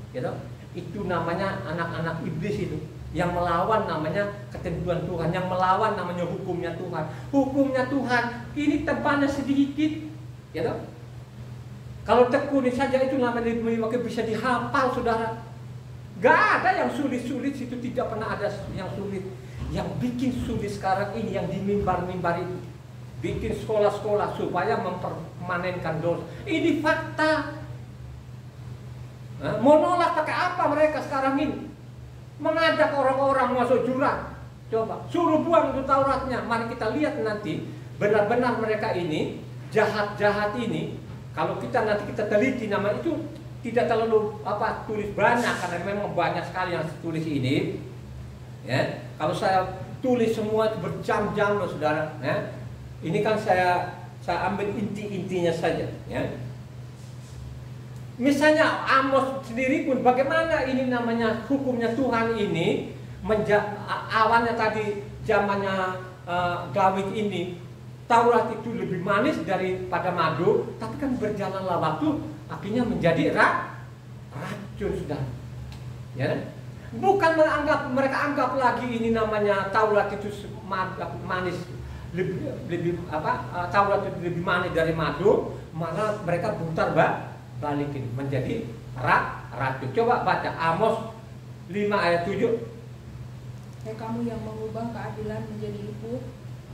Gitu? Itu namanya anak-anak iblis itu yang melawan namanya ketentuan Tuhan, yang melawan namanya hukumnya Tuhan. Hukumnya Tuhan ini tebalnya sedikit, gitu. Kalau tekuni saja itu namanya bisa dihafal saudara. Gak ada yang sulit-sulit, itu tidak pernah ada yang sulit. Yang bikin sulit sekarang ini yang di mimbar-mimbar itu, bikin sekolah-sekolah supaya mempermanenkan dosa. Ini fakta. Mau nolak pakai apa mereka sekarang ini? Mengajak orang-orang masuk jurang. Coba suruh buang itu Tauratnya. Mari kita lihat nanti benar-benar mereka ini jahat-jahat ini. Kalau kita nanti kita teliti nama itu tidak terlalu tulis banyak, karena memang banyak sekali yang tulis ini. Ya, kalau saya tulis semua itu berjam-jam loh saudara. Ya, ini kan saya ambil inti-intinya saja. Ya. Misalnya Amos sendiri pun bagaimana ini namanya hukumnya Tuhan ini awalnya tadi zamannya Daud ini Taurat itu lebih manis daripada madu, tapi kan berjalanlah waktu akhirnya menjadi racun sudah. Ya, bukan mereka anggap lagi ini namanya Taurat itu manis, Taurat itu lebih manis dari madu, malah mereka putar balikin menjadi racun. Coba baca Amos 5 ayat 7. Hai kamu yang mengubah keadilan menjadi ibu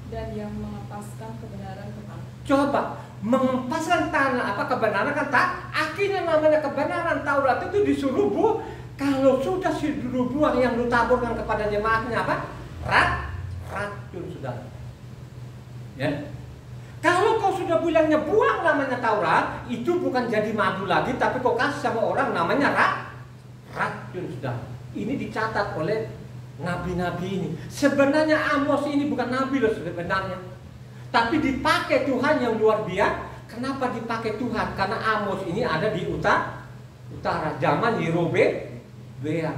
dan yang mengempaskan kebenaran ke tanah. Coba mengempaskan tanah kebenaran kan tak? Akhirnya namanya kebenaran Taurat itu disuruh kalau sudah disuruh buang yang lu taburkan kepada jemaatnya apa? Racun sudah. Ya. Kalau kau sudah bilangnya buang namanya Taurat, itu bukan jadi madu lagi, tapi kau kasih sama orang namanya racun sudah. Ini dicatat oleh nabi-nabi ini. Sebenarnya Amos ini bukan nabi loh sebenarnya, tapi dipakai Tuhan yang luar biasa. Kenapa dipakai Tuhan? Karena Amos ini ada di utara zaman Yerobeam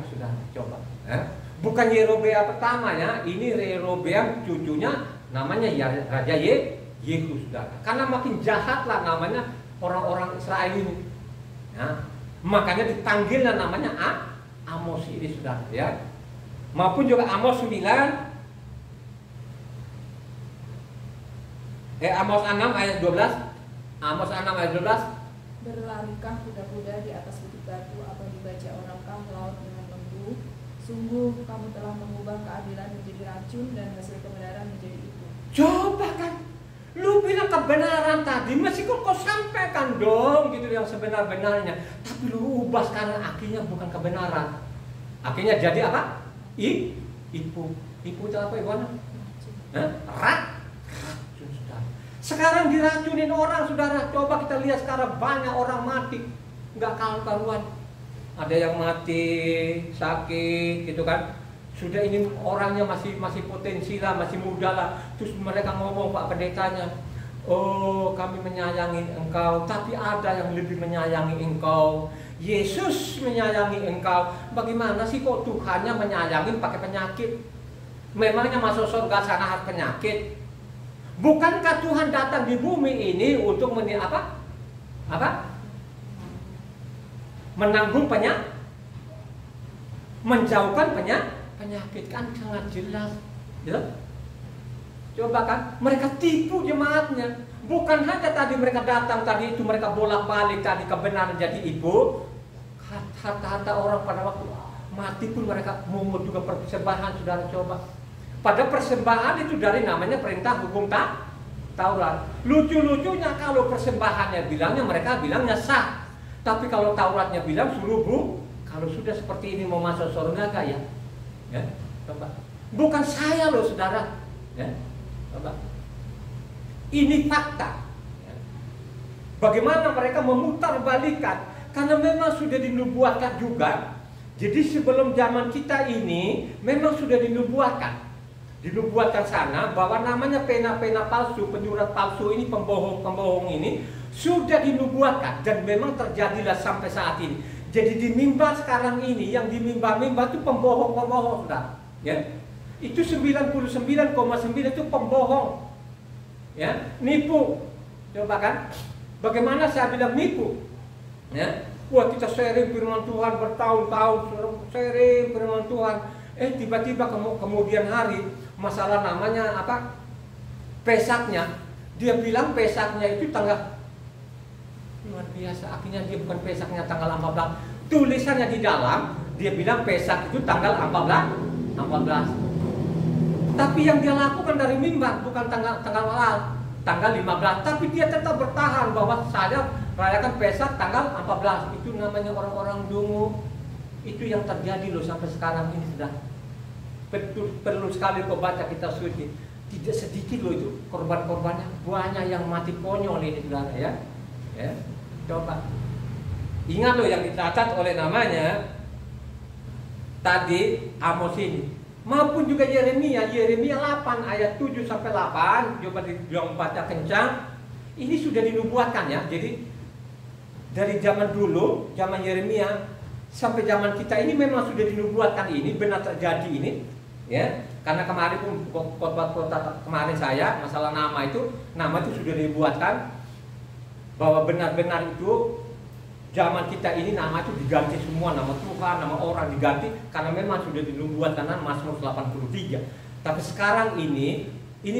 sudah. Coba, bukan Yerobeam pertamanya, ini Yerobeam cucunya namanya Raja Yehu sudah. Karena makin jahatlah namanya orang-orang Israel ini. Ya, makanya dipanggillah namanya Amos ini sudah. Ya. Maupun juga Amos 9 Amos 6 ayat 12. Amos 6 ayat 12. Berlarikah kuda-kuda di atas bukit batu, apa dibaca orangkah melaut dengan lembu? Sungguh kamu telah mengubah keadilan menjadi racun dan hasil kebenaran menjadi itu. Coba kan, lu bilang kebenaran tadi, mesti kau sampaikan dong gitu yang sebenar-benarnya. Tapi lu ubah sekarang, akhirnya bukan kebenaran. Akhirnya jadi apa? Ibu itu apa Iwana? Racun saudara. Sekarang diracunin orang saudara. Coba kita lihat sekarang banyak orang mati, nggak karu-karuan. Ada yang mati sakit gitu kan. Sudah ini orangnya masih potensi lah, masih muda lah. Terus mereka ngomong Pak Pendetanya, oh kami menyayangi engkau, tapi ada yang lebih menyayangi engkau. Yesus menyayangi engkau. Bagaimana sih kok Tuhannya menyayangi pakai penyakit? Memangnya masuk surga sana harus penyakit? Bukankah Tuhan datang di bumi ini untuk menanggung penyakit, menjauhkan penyakit kan sangat jelas, ya? Coba kan mereka tipu jemaatnya. Bukan hanya tadi mereka datang tadi itu mereka bolak-balik tadi kebenaran jadi ibu. Harta-harta orang pada waktu mati pun mereka mungut juga persembahan saudara. Coba pada persembahan itu dari namanya perintah hukum Taurat. Lucu-lucunya kalau persembahannya mereka bilangnya sah, tapi kalau Tauratnya bilang suruh kalau sudah seperti ini mau masuk surga gak ya? Ya, coba. Bukan saya loh saudara. Ya, coba. Ini fakta. Bagaimana mereka memutarbalikan? Karena memang sudah dinubuatkan juga. Jadi sebelum zaman kita ini memang sudah dinubuatkan sana bahwa namanya pena-pena palsu, penyurat palsu ini, pembohong-pembohong ini sudah dinubuatkan dan memang terjadilah sampai saat ini. Jadi di mimbar sekarang ini yang di mimbar-mimbar itu pembohong-pembohong, sudah. Ya. Itu 99,9 itu pembohong. Ya, nipu. Coba kan? Bagaimana saya bilang nipu? Ya. Wah, kita sharing firman Tuhan bertahun-tahun, sharing firman Tuhan. Tiba-tiba kemudian hari masalah namanya apa? Pesaknya. Dia bilang pesaknya itu tanggal luar biasa. Akhirnya dia bukan pesaknya tanggal 14. Tulisannya di dalam dia bilang pesak itu tanggal 14. Tapi yang dia lakukan dari mimbar bukan tanggal 15. Tapi dia tetap bertahan bahwa saya rayakan pesak tanggal 14. Itu namanya orang-orang dungu. Itu yang terjadi loh sampai sekarang ini sudah. Perlu sekali kau baca kitab suci. Tidak sedikit loh itu korban-korbannya, banyak yang mati konyol ini saudara ya. Ya. Coba ingat loh yang dicatat oleh namanya tadi Amos ini, maupun juga Yeremia 8 ayat 7 sampai 8. Coba baca kencang. Ini sudah dinubuatkan ya. Jadi dari zaman dulu, zaman Yeremia sampai zaman kita ini memang sudah dinubuatkan, ini benar terjadi ini ya. Karena kemarin pun khotbah kemarin saya masalah nama itu sudah dibuatkan bahwa benar-benar itu zaman kita ini nama itu diganti semua, nama Tuhan, nama orang diganti karena memang sudah dinubuatkan Mazmur 83. Tapi sekarang ini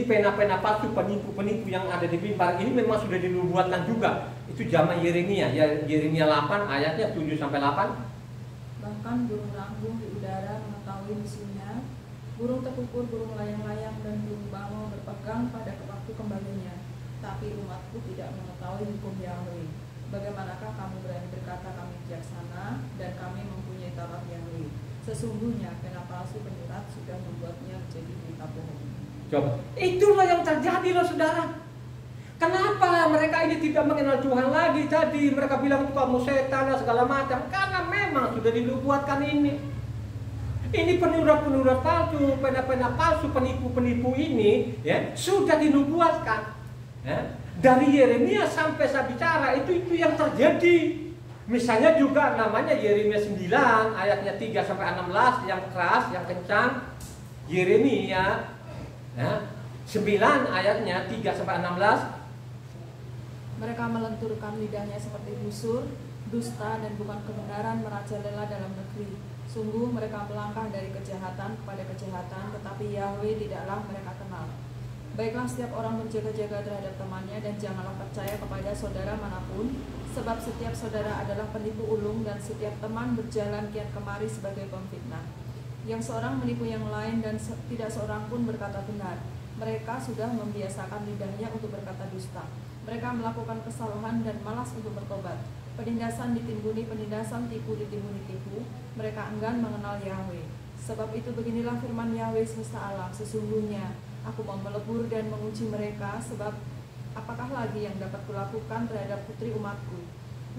pena-pena palsu, penipu-penipu yang ada di mimbar ini memang sudah dinubuatkan juga. Itu zaman Yeremia, ya Yeremia 8 ayatnya 7 sampai 8. Bahkan burung ranggung di udara mengetahui musimnya, burung tekukur, burung layang-layang dan burung bangau berpegang pada waktu kembalinya. Tapi umatku tidak mengetahui hukum Yahweh. Bagaimanakah kamu berani berkata kami bijaksana dan kami mempunyai Taurat Yahweh? Sesungguhnya pena palsu penyurat sudah membuatnya menjadi berita bohong. Coba, itulah yang terjadi loh saudara. Kenapa mereka ini tidak mengenal Tuhan lagi tadi? Mereka bilang itu kamu setan dan segala macam. Karena memang sudah dinubuatkan ini. Ini penyurat-penyurat palsu, pena-pena palsu, penipu-penipu ini ya sudah dinubuatkan. Ya, dari Yeremia sampai saya bicara itu yang terjadi. Misalnya juga namanya Yeremia 9 ayatnya 3 sampai 16 yang keras, yang kencang. Yeremia ya, 9 ayatnya 3 sampai 16. Mereka melenturkan lidahnya seperti busur, dusta dan bukan kebenaran merajalela dalam negeri. Sungguh mereka melangkah dari kejahatan kepada kejahatan, tetapi Yahweh tidaklah mereka kenal. Baiklah setiap orang berjaga-jaga terhadap temannya dan janganlah percaya kepada saudara manapun, sebab setiap saudara adalah penipu ulung dan setiap teman berjalan kian kemari sebagai pemfitnah. Yang seorang menipu yang lain dan tidak seorang pun berkata benar. Mereka sudah membiasakan lidahnya untuk berkata dusta. Mereka melakukan kesalahan dan malas untuk bertobat. Penindasan ditimbuni penindasan, tipu ditimbuni tipu. Mereka enggan mengenal Yahweh. Sebab itu beginilah firman Yahweh semesta alam, sesungguhnya aku mau melebur dan menguji mereka, sebab apakah lagi yang dapat kulakukan terhadap putri umatku?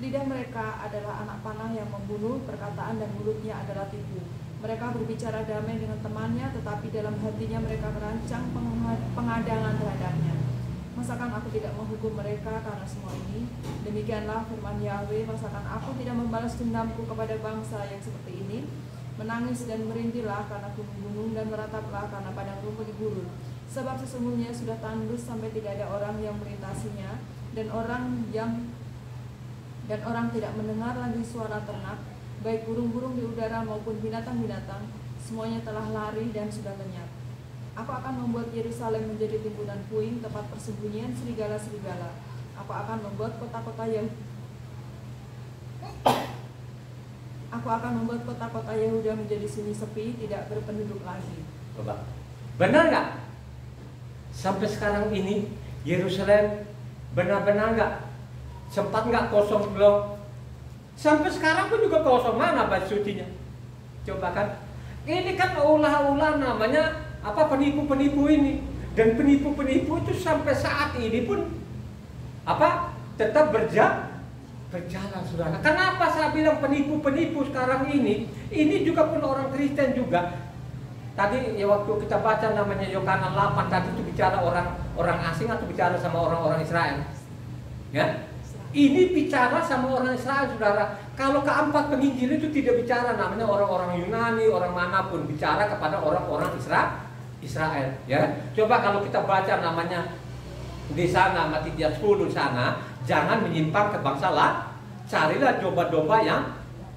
Lidah mereka adalah anak panah yang membunuh, perkataan dan mulutnya adalah tipu. Mereka berbicara damai dengan temannya, tetapi dalam hatinya mereka merancang pengadangan terhadapnya. Masakan aku tidak menghukum mereka karena semua ini? Demikianlah firman Yahweh, masakan aku tidak membalas dendamku kepada bangsa yang seperti ini? Menangis dan merintilah karena gunung-gunung dan merataplah karena padang rumput gurun. Sebab sesungguhnya sudah tandus sampai tidak ada orang yang melintasinya, dan orang tidak mendengar lagi suara ternak, baik burung-burung di udara maupun binatang-binatang, semuanya telah lari dan sudah lenyap. Aku akan membuat Yerusalem menjadi timbunan puing, tempat persembunyian serigala-serigala. Aku akan membuat kota-kota Yehuda menjadi sunyi sepi, tidak berpenduduk lagi. Coba, benar nggak? Sampai sekarang ini Yerusalem benar-benar nggak? Sempat nggak kosong belum? Sampai sekarang pun juga kosong, mana bait sucinya? Coba kan, ini kan ulah-ulah namanya apa, penipu-penipu ini. Dan penipu-penipu itu sampai saat ini pun tetap berjalan, saudara. Kenapa saya bilang penipu-penipu sekarang ini? Ini juga pun orang Kristen juga. Tadi ya waktu kita baca namanya Yohanes 8 tadi itu bicara orang asing atau bicara sama orang-orang Israel? Ya. Ini bicara sama orang Israel, saudara. Kalau keempat penginjil itu tidak bicara namanya orang-orang Yunani, orang manapun, bicara kepada orang-orang Israel. Ya, coba kalau kita baca namanya di sana Matius 10 sana, jangan menyimpang ke bangsa lain. Carilah domba-domba yang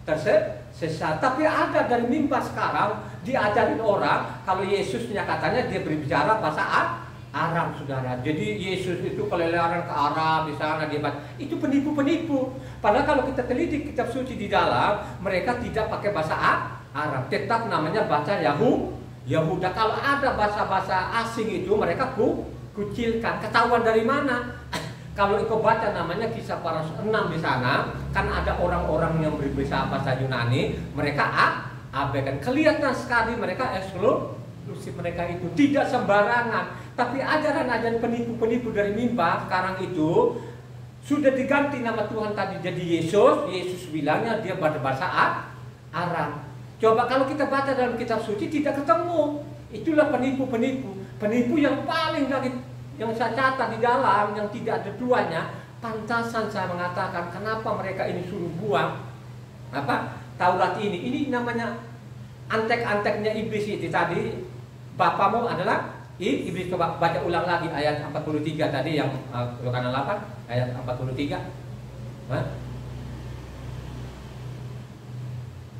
tersesat. Tapi ada dari mimbar sekarang diajarin orang kalau Yesusnya katanya dia berbicara bahasa Arab, saudara. Jadi Yesus itu kelelaran ke Arab di sana dia itu penipu-penipu. Padahal kalau kita teliti kitab suci di dalam, mereka tidak pakai bahasa Arab, tetap namanya bahasa Yahuda. Kalau ada bahasa-bahasa asing itu mereka kucilkan. Ketahuan dari mana? Kalau engkau baca namanya Kisah Para 6 di sana, kan ada orang-orang yang berbahasa bahasa Yunani, mereka abaikan. Kelihatan sekali mereka eksklusif, mereka itu tidak sembarangan. Tapi ajaran-ajaran penipu-penipu dari mimbar sekarang itu sudah diganti nama Tuhan tadi jadi Yesus. Yesus bilangnya dia berbahasa Arab. Coba kalau kita baca dalam kitab suci tidak ketemu. Itulah penipu-penipu. Penipu yang paling lagi yang saya catat di dalam yang tidak ada duanya. Pantasan saya mengatakan kenapa mereka ini suruh buang Taurat ini. Ini namanya antek-anteknya iblis itu tadi. Bapamu adalah iblis. Coba baca ulang lagi ayat 43 tadi yang Yohanes 8 ayat 43.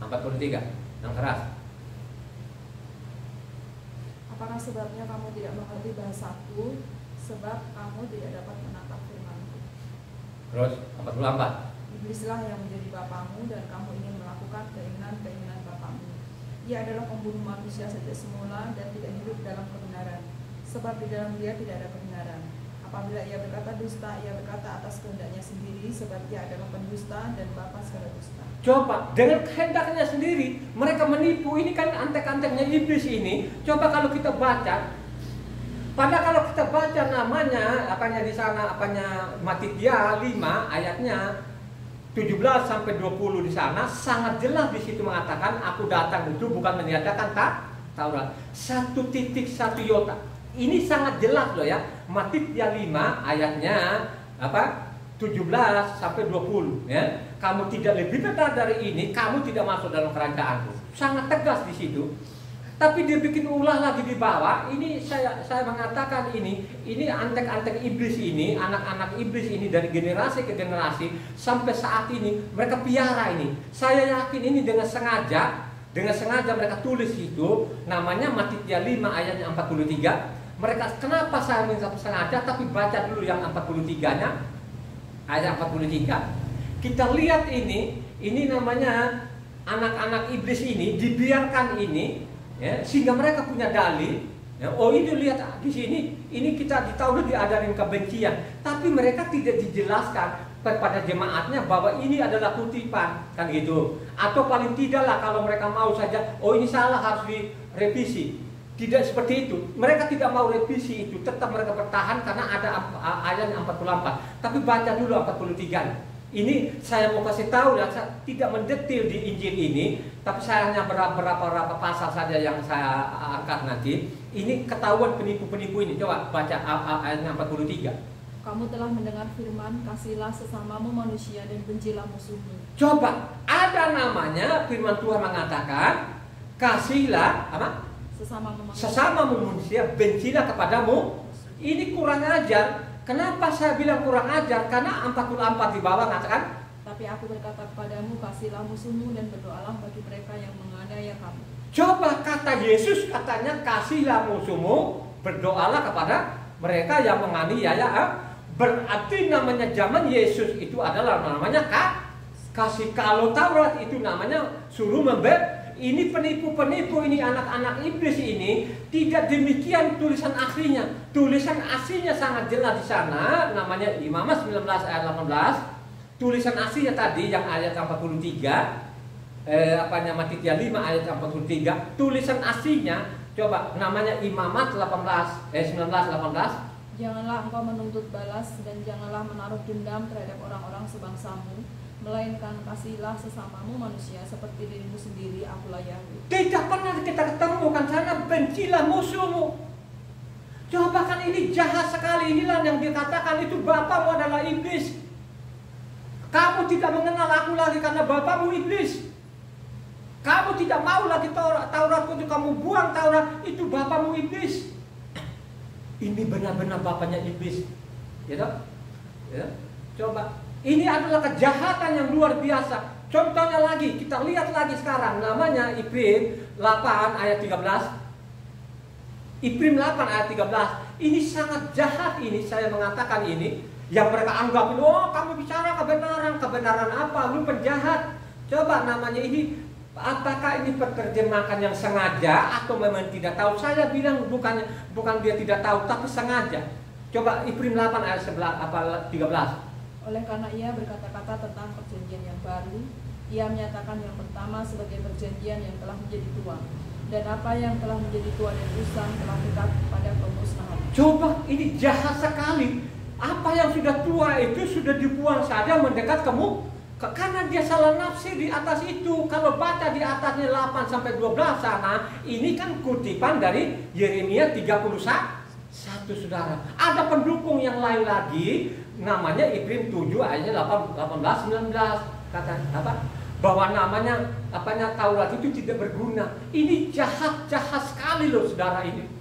43 yang keras. Apakah sebabnya kamu tidak mengerti bahasaku? Sebab kamu tidak dapat menatap firmanku. Terus 44. Iblislah yang menjadi bapamu dan kamu ingin melakukan keinginan-keinginan bapamu. Ia adalah pembunuh manusia sejak semula dan tidak hidup dalam kebenaran. Sebab di dalam dia tidak ada kebenaran. Apabila ia berkata dusta, ia berkata atas kehendaknya sendiri, sebab ia adalah pendusta dan bapa segala dusta. Coba dengan kehendaknya sendiri mereka menipu. Ini kan antek-anteknya iblis ini. Coba kalau kita baca, padahal kalau kita baca namanya di sana Matius 5 ayatnya 17 sampai 20 di sana sangat jelas di situ mengatakan aku datang itu bukan meniadakan Taurat. 1.1 iota. Ini sangat jelas loh ya. Matius 5 ayatnya 17 sampai 20 ya. Kamu tidak lebih benar dari ini, kamu tidak masuk dalam kerajaanku. Sangat tegas di situ. Tapi dia bikin ulah lagi di bawah. Ini saya mengatakan ini antek-antek iblis ini, anak-anak iblis ini dari generasi ke generasi sampai saat ini mereka piara ini. Saya yakin ini dengan sengaja mereka tulis itu namanya Matius 5 ayatnya 43. Mereka kenapa saya minta sengaja tapi baca dulu yang 43-nya ayat 43. Kita lihat ini namanya anak-anak iblis ini dibiarkan ini ya, sehingga mereka punya dalil ya, oh ini lihat di sini ini kita di Taurat diajarin kebencian, tapi mereka tidak dijelaskan kepada jemaatnya bahwa ini adalah kutipan kan gitu, atau paling tidaklah kalau mereka mau saja oh ini salah harus direvisi. Tidak seperti itu, mereka tidak mau revisi itu, tetap mereka bertahan karena ada ayat 44. Tapi baca dulu 43. Ini saya mau kasih tahu ya, saya tidak mendetil di Injil ini, tapi saya hanya beberapa pasal saja yang saya angkat nanti. Ini ketahuan penipu-penipu ini. Coba baca ayatnya 43. Kamu telah mendengar firman, kasihlah sesamamu manusia dan bencilah musuhmu. Coba, ada namanya firman Tuhan mengatakan, kasihlah sesamamu manusia, bencilah kepadamu. Ini kurang ajar. Kenapa saya bilang kurang ajar? Karena 44 di bawah mengatakan, tapi aku berkata kepadamu, kasihlah musuhmu dan berdoalah bagi mereka yang menganiaya kamu. Coba kata Yesus katanya kasihlah musuhmu, berdoalah kepada mereka yang menganiaya. Berarti namanya zaman Yesus itu adalah namanya kasih. Kalau Taurat itu namanya suruh memberi. Ini penipu-penipu ini anak-anak iblis ini tidak demikian tulisan aslinya. Tulisan aslinya sangat jelas di sana, namanya Imamat 19 ayat 18. Tulisan aslinya tadi yang ayat 43, Matius 5 ayat 43. Tulisan aslinya Coba namanya Imamat 19:18. Janganlah engkau menuntut balas dan janganlah menaruh dendam terhadap orang-orang sebangsamu, melainkan kasihilah sesamamu manusia seperti dirimu sendiri. Akulah Yahweh. Tidak pernah kita ketemukan sana bencilah musuhmu. Coba kan ini jahat sekali. Inilah yang dikatakan itu bapamu adalah iblis. Kamu tidak mengenal aku lagi karena bapamu iblis. Kamu tidak mau lagi Tauratku itu kamu buang Taurat, itu bapamu iblis. Ini benar-benar bapaknya iblis. Ya toh? Ya. Coba. Ini adalah kejahatan yang luar biasa. Contohnya lagi, kita lihat lagi sekarang. Namanya Ibrahim 8 ayat 13. Ibrahim 8 ayat 13. Ini sangat jahat ini, saya mengatakan ini. Yang mereka anggap, oh kamu bicara kebenaran. Kebenaran apa? Lu penjahat. Coba namanya ini. Apakah ini penerjemahan yang sengaja atau memang tidak tahu? Saya bilang bukan dia tidak tahu, tapi sengaja. Coba Ibrahim 8 ayat 13. Oleh karena ia berkata-kata tentang perjanjian yang baru, ia menyatakan yang pertama sebagai perjanjian yang telah menjadi tua, dan apa yang telah menjadi tua dan usang telah dekat pada pemusnahan. Coba ini jahat sekali. Apa yang sudah tua itu sudah dibuang saja mendekat karena dia salah nafsir di atas itu. Kalau baca di atasnya 8 sampai 12 sana, ini kan kutipan dari Yeremia 31 saudara. Ada pendukung yang lain lagi namanya Ibrahim 7 ayat 18 19 kata apa? Bahwa namanya Taurat itu tidak berguna. Ini jahat sekali loh saudara ini.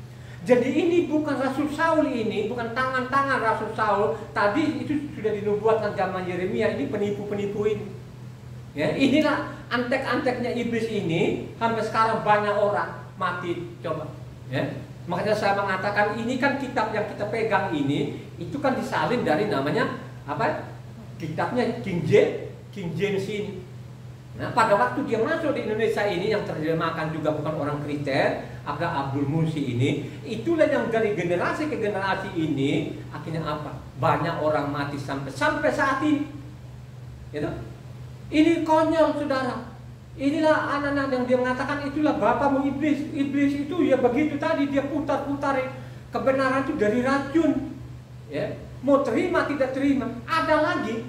Jadi ini bukan Rasul Saul ini, bukan tangan-tangan Rasul Saul. Tadi itu sudah dinubuatkan zaman Yeremia, ini penipu-penipu ini. Ya, inilah antek-anteknya iblis ini, sampai sekarang banyak orang mati. Coba. Ya. Makanya saya mengatakan ini kan kitab yang kita pegang ini, itu kan disalin dari namanya apa? Kitabnya King James ini. Nah, pada waktu dia masuk di Indonesia ini yang terjemahkan juga bukan orang Kristen, ada Abdul Musi ini, itulah yang dari generasi ke generasi ini akhirnya apa? Banyak orang mati sampai saat ini. Gitu? Ini konyol saudara. Inilah anak-anak yang dia mengatakan itulah bapamu iblis. Iblis itu ya begitu tadi dia putar-putar kebenaran itu dari racun. Ya, mau terima tidak terima. Ada lagi.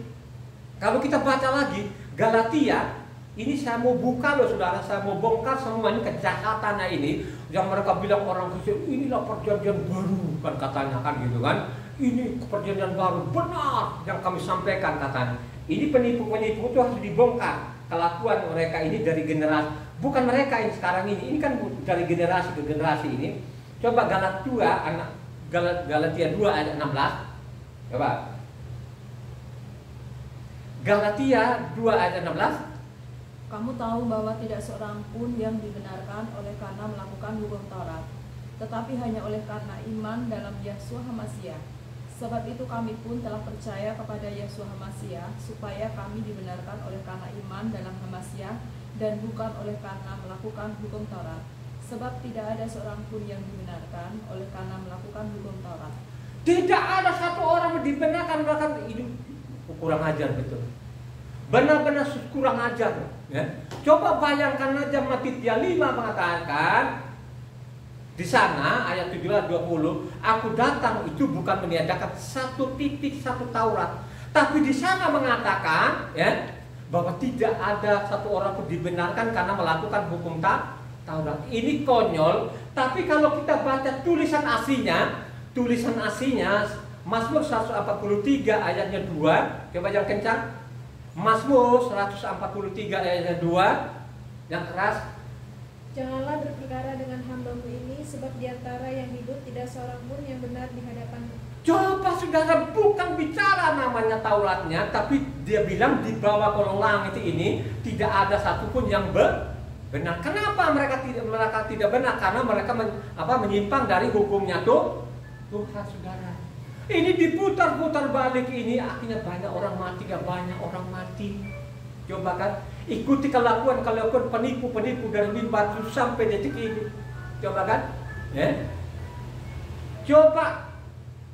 Kalau kita baca lagi Galatia. Ini saya mau buka loh saudara, saya mau bongkar semuanya kejahatannya ini. Yang mereka bilang orang Kristen, inilah perjanjian baru kan katanya kan gitu kan. Ini perjanjian baru, benar yang kami sampaikan katanya. Ini penipu-penipu itu harus dibongkar. Kelakuan mereka ini dari generasi, bukan mereka yang sekarang ini kan dari generasi ke generasi ini. Coba Galatia 2 ayat 16. Coba. Galatia 2 ayat 16. Kamu tahu bahwa tidak seorang pun yang dibenarkan oleh karena melakukan hukum Taurat, tetapi hanya oleh karena iman dalam Yeshua HaMasiah. Sebab itu kami pun telah percaya kepada Yeshua HaMasiah, supaya kami dibenarkan oleh karena iman dalam HaMasiah, dan bukan oleh karena melakukan hukum Taurat. Sebab tidak ada seorang pun yang dibenarkan oleh karena melakukan hukum Taurat. Tidak ada satu orang yang dibenarkan bahkan itu kurang ajar betul. Benar-benar kurang ajar. Ya. Coba bayangkan aja Matitia 5 mengatakan di sana ayat 17-20, aku datang itu bukan meniadakan satu Taurat, tapi di sana mengatakan ya bahwa tidak ada satu orang pun dibenarkan karena melakukan hukum Taurat. Ini konyol, tapi kalau kita baca tulisan aslinya Mazmur 143 ayatnya 2, coba yang kencang. Mazmur 143 ayat 2 yang keras. Janganlah berperkara dengan hamba-Mu ini, sebab diantara yang hidup tidak seorang pun yang benar di hadapan-Mu. Coba saudara, bukan bicara namanya Tauratnya, tapi dia bilang di bawah kolong langit ini tidak ada satupun yang benar. Kenapa mereka tidak benar? Karena mereka menyimpang dari hukumnya Tuhan saudara. Ini diputar-putar balik ini akhirnya banyak orang mati, banyak orang mati. Coba kan ikuti kelakuan penipu-penipu dari mimbar sampai detik ini. Coba kan? Ya. Coba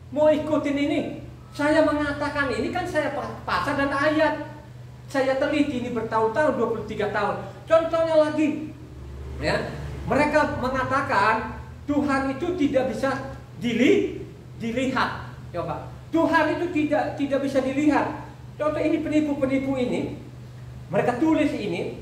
mau ikutin ini. Saya mengatakan ini kan saya pasal dan ayat. Saya teliti ini bertahun-tahun, 23 tahun. Contohnya lagi. Ya. Mereka mengatakan Tuhan itu tidak bisa dilihat. Coba, Tuhan itu tidak bisa dilihat. Contoh ini penipu-penipu ini, mereka tulis ini,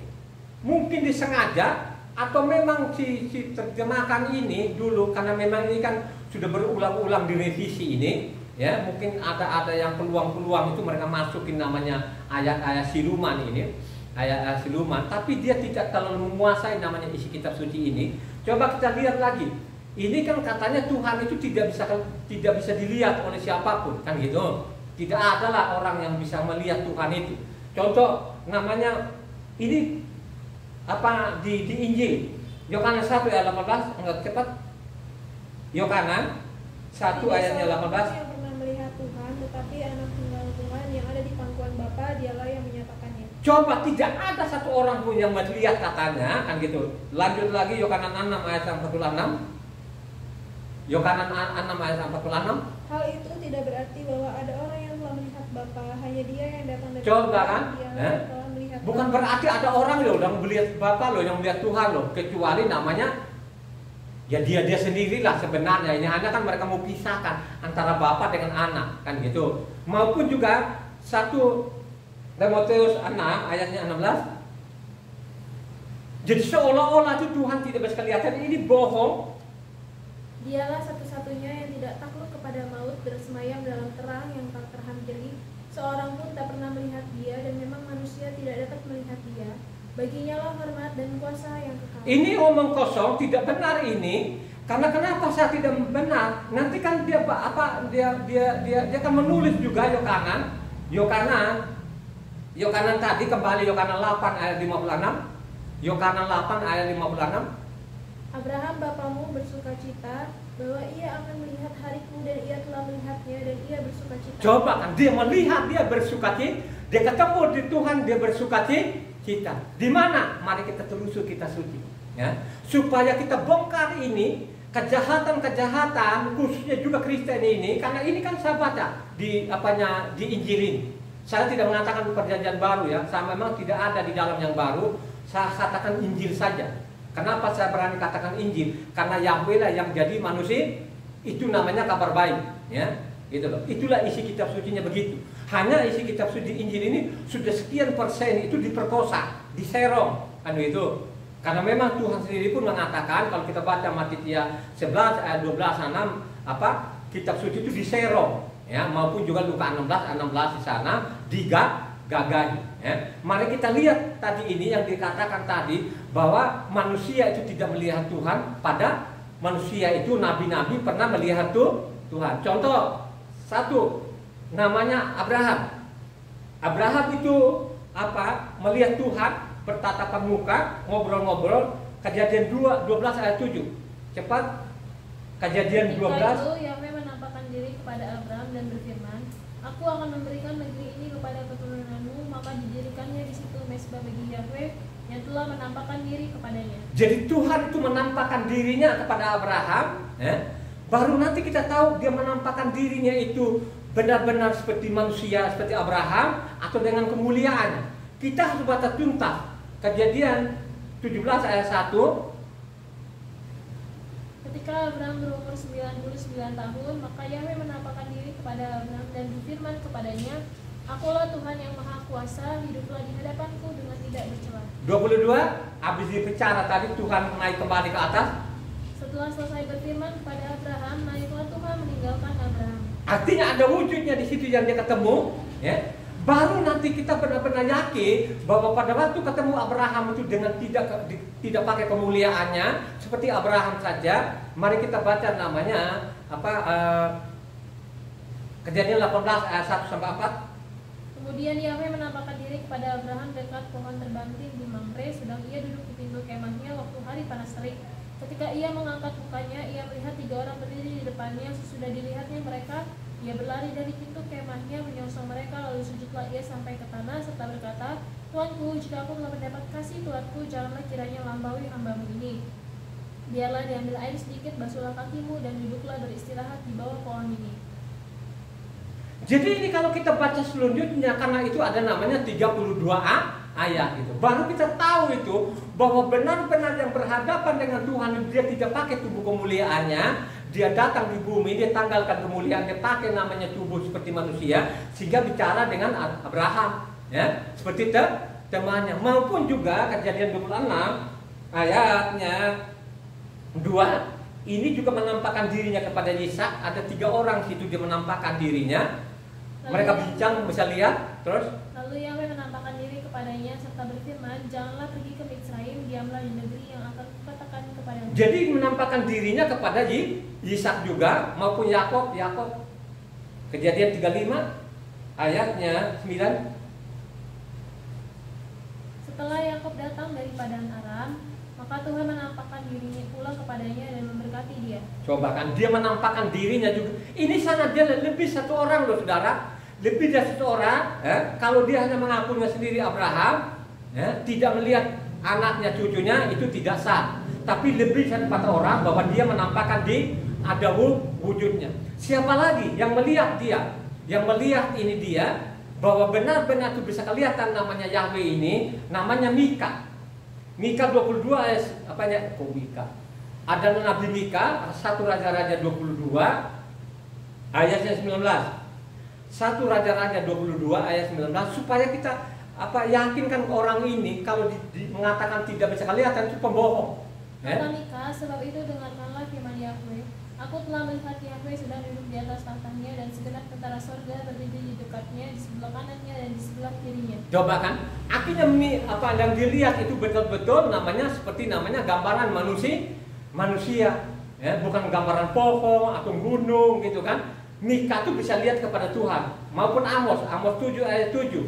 mungkin disengaja atau memang si terjemahkan ini dulu karena memang ini kan sudah berulang-ulang direvisi ini, ya mungkin ada yang peluang-peluang itu mereka masukin namanya ayat-ayat siluman ini, ayat-ayat siluman, tapi dia tidak terlalu menguasai namanya isi kitab suci ini. Coba kita lihat lagi. Ini kan katanya Tuhan itu tidak bisa dilihat oleh siapapun, kan gitu. Tidak ada lah orang yang bisa melihat Tuhan itu. Contoh namanya ini apa di Injil. Yohanes 1 ayat 18, enggak cepat. Yohanes 1 ayatnya 18. Yang pernah melihat Tuhan, tetapi anak tunggal Tuhan yang ada di pangkuan Bapa, dialah yang menyatakannya. Coba tidak ada satu orang pun yang melihat katanya, kan gitu. Lanjut lagi Yohanes 6 ayat 46. Yohanes 6 ayat 46. Hal itu tidak berarti bahwa ada orang yang telah melihat Bapa, hanya Dia yang datang dari Coba Bapa, kan? dialah yang telah melihat Bukan Bapa. berarti ada orang loh yang melihat Bapa loh, yang melihat Tuhan loh, kecuali namanya ya dia sendirilah sebenarnya. Ini hanya kan mereka mau pisahkan antara Bapa dengan anak, kan gitu. Maupun juga 1 Timotius 6 ayatnya 16. Jadi seolah-olah itu Tuhan tidak bisa kelihatan, ini bohong. Dialah satu-satunya yang tidak takluk kepada maut, bersemayam dalam terang yang tak terhampiri. Seorang pun tak pernah melihat Dia, dan memang manusia tidak dapat melihat Dia. Baginya lah hormat dan kuasa yang kekal. Ini omong kosong, tidak benar ini. Karena kenapa saya tidak benar? Nanti kan dia akan menulis juga Yohanes tadi kembali Yohanes 8 ayat 56. Yohanes 8 ayat 56. Abraham bapamu bersukacita bahwa ia akan melihat hariku, dan ia telah melihatnya, dan ia bersukacita. Coba kan dia melihat, dia bersukacita, dia ketemu di Tuhan, dia bersukacita. Di mana? Mari kita telusur, kita suci, ya, supaya kita bongkar ini kejahatan-kejahatan, khususnya juga Kristen ini, karena ini kan saya baca di Injil ini. Saya tidak mengatakan perjanjian baru, ya, saya memang tidak ada di dalam yang baru. Saya katakan Injil saja. Kenapa saya berani katakan Injil? Karena Yahweh lah yang jadi manusia. Itu namanya kabar baik, ya, gitu loh. Itulah isi kitab sucinya begitu. Hanya isi kitab suci Injil ini sudah sekian persen itu diperkosa, diserong, kan itu. Karena memang Tuhan sendiri pun mengatakan, kalau kita baca Matitia 11 ayat 12 6, kitab suci itu diserong, ya, maupun juga Lukas 16 di sana digagahi. Ya. Mari kita lihat tadi ini yang dikatakan tadi bahwa manusia itu tidak melihat Tuhan, pada manusia itu nabi-nabi pernah melihat Tuhan. Contoh 1 namanya Abraham. Abraham itu melihat Tuhan, bertatapan muka, ngobrol-ngobrol. Kejadian 12 ayat 7. Cepat. Kejadian 12. Ketika itu Yahweh menampakkan diri kepada Abraham dan berfirman, Aku akan memberikan negeri ini kepada keturunanmu, maka didirikannya di situ mezbah bagi Yahweh yang telah menampakkan diri kepadanya. Jadi Tuhan itu menampakkan dirinya kepada Abraham, ya. Baru nanti kita tahu dia menampakkan dirinya itu benar-benar seperti manusia, seperti Abraham, atau dengan kemuliaannya. Kita harus baca tuntas. Kejadian 17 ayat 1. Ketika Abraham berumur 99 tahun, maka Yahweh menampakkan diri kepada Abraham dan berfirman kepadanya, Akulah Tuhan yang Maha Kuasa, hiduplah di hadapanku dengan tidak bercela. 22, habis dibicara tadi Tuhan naik kembali ke atas. Setelah selesai berfirman kepada Abraham, naiklah Tuhan meninggalkan Abraham. Artinya ada wujudnya di situ yang dia ketemu, ya. Baru nanti kita benar-benar yakin bahwa pada waktu ketemu Abraham itu dengan tidak pakai kemuliaannya seperti Abraham saja. Mari kita baca namanya Kejadian 18 ayat 1 sampai 4. Kemudian Yahweh menampakkan diri kepada Abraham dekat pohon terbanting di Mamre, sedang ia duduk di pintu kemahnya waktu hari panas terik. Ketika ia mengangkat mukanya, ia melihat 3 orang berdiri di depannya. Sesudah dilihatnya mereka, ia berlari dari pintu kemahnya menyongsong mereka, lalu sujudlah ia sampai ke tanah serta berkata, Tuanku, jika aku telah mendapat kasih Tuanku, janganlah kiranya lampaui hambamu ini. Biarlah diambil air sedikit, basuhlah kakimu, dan duduklah beristirahat di bawah pohon ini. Jadi ini kalau kita baca selanjutnya, karena itu ada namanya 32 ayat itu. Baru kita tahu itu bahwa benar-benar yang berhadapan dengan Tuhan, dia tidak pakai tubuh kemuliaannya, dia datang di bumi, dia tanggalkan kemuliaan, dia pakai namanya tubuh seperti manusia, sehingga bicara dengan Abraham, ya, seperti temannya. Maupun juga Kejadian 26 ayatnya 2, ini juga menampakkan dirinya kepada Ishak. Ada 3 orang situ dia menampakkan dirinya. Mereka bincang, bisa lihat terus. Lalu Yahweh menampakkan diri kepadanya serta berfirman, janganlah pergi ke Mitsraim, diamlah di negeri yang akan kukatakan kepadamu. Jadi menampakkan dirinya kepada Ishak juga maupun Yakub. Kejadian 35 ayatnya 9. Setelah Yakub datang dari Padan Aram, maka Tuhan menampakkan dirinya pula kepadanya dan memberkati dia. Coba kan, dia menampakkan dirinya juga. Ini sangat jelas, lebih satu orang loh saudara. Lebih dari satu orang, kalau dia hanya mengakuinya sendiri Abraham, tidak melihat anaknya cucunya, itu tidak sah. Tapi lebih dari 4 orang bahwa dia menampakkan ada wujudnya. Siapa lagi yang melihat dia? Yang melihat ini dia, bahwa benar-benar itu bisa kelihatan namanya Yahweh ini, namanya Mika. Mika 22 ayat Mika. Ada Nabi Mika, 1 Raja-Raja 22 ayatnya 19. 1 Raja-Raja 22 ayat 19, supaya kita yakinkan orang ini kalau mengatakan tidak bisa kelihatan itu pembohong. Kata Mika, sebab itu dengarkanlah firman Yahweh. Aku telah melihat Yahweh sedang duduk di atas tahtanya dan segenap tentara sorga berdiri di dekatnya, di sebelah kanannya dan di sebelah kirinya. Coba kan, akhirnya yang dilihat itu betul-betul namanya seperti namanya gambaran manusia, ya, bukan gambaran pohon atau gunung gitu kan. Mika itu bisa lihat kepada Tuhan. Maupun Amos 7 ayat 7.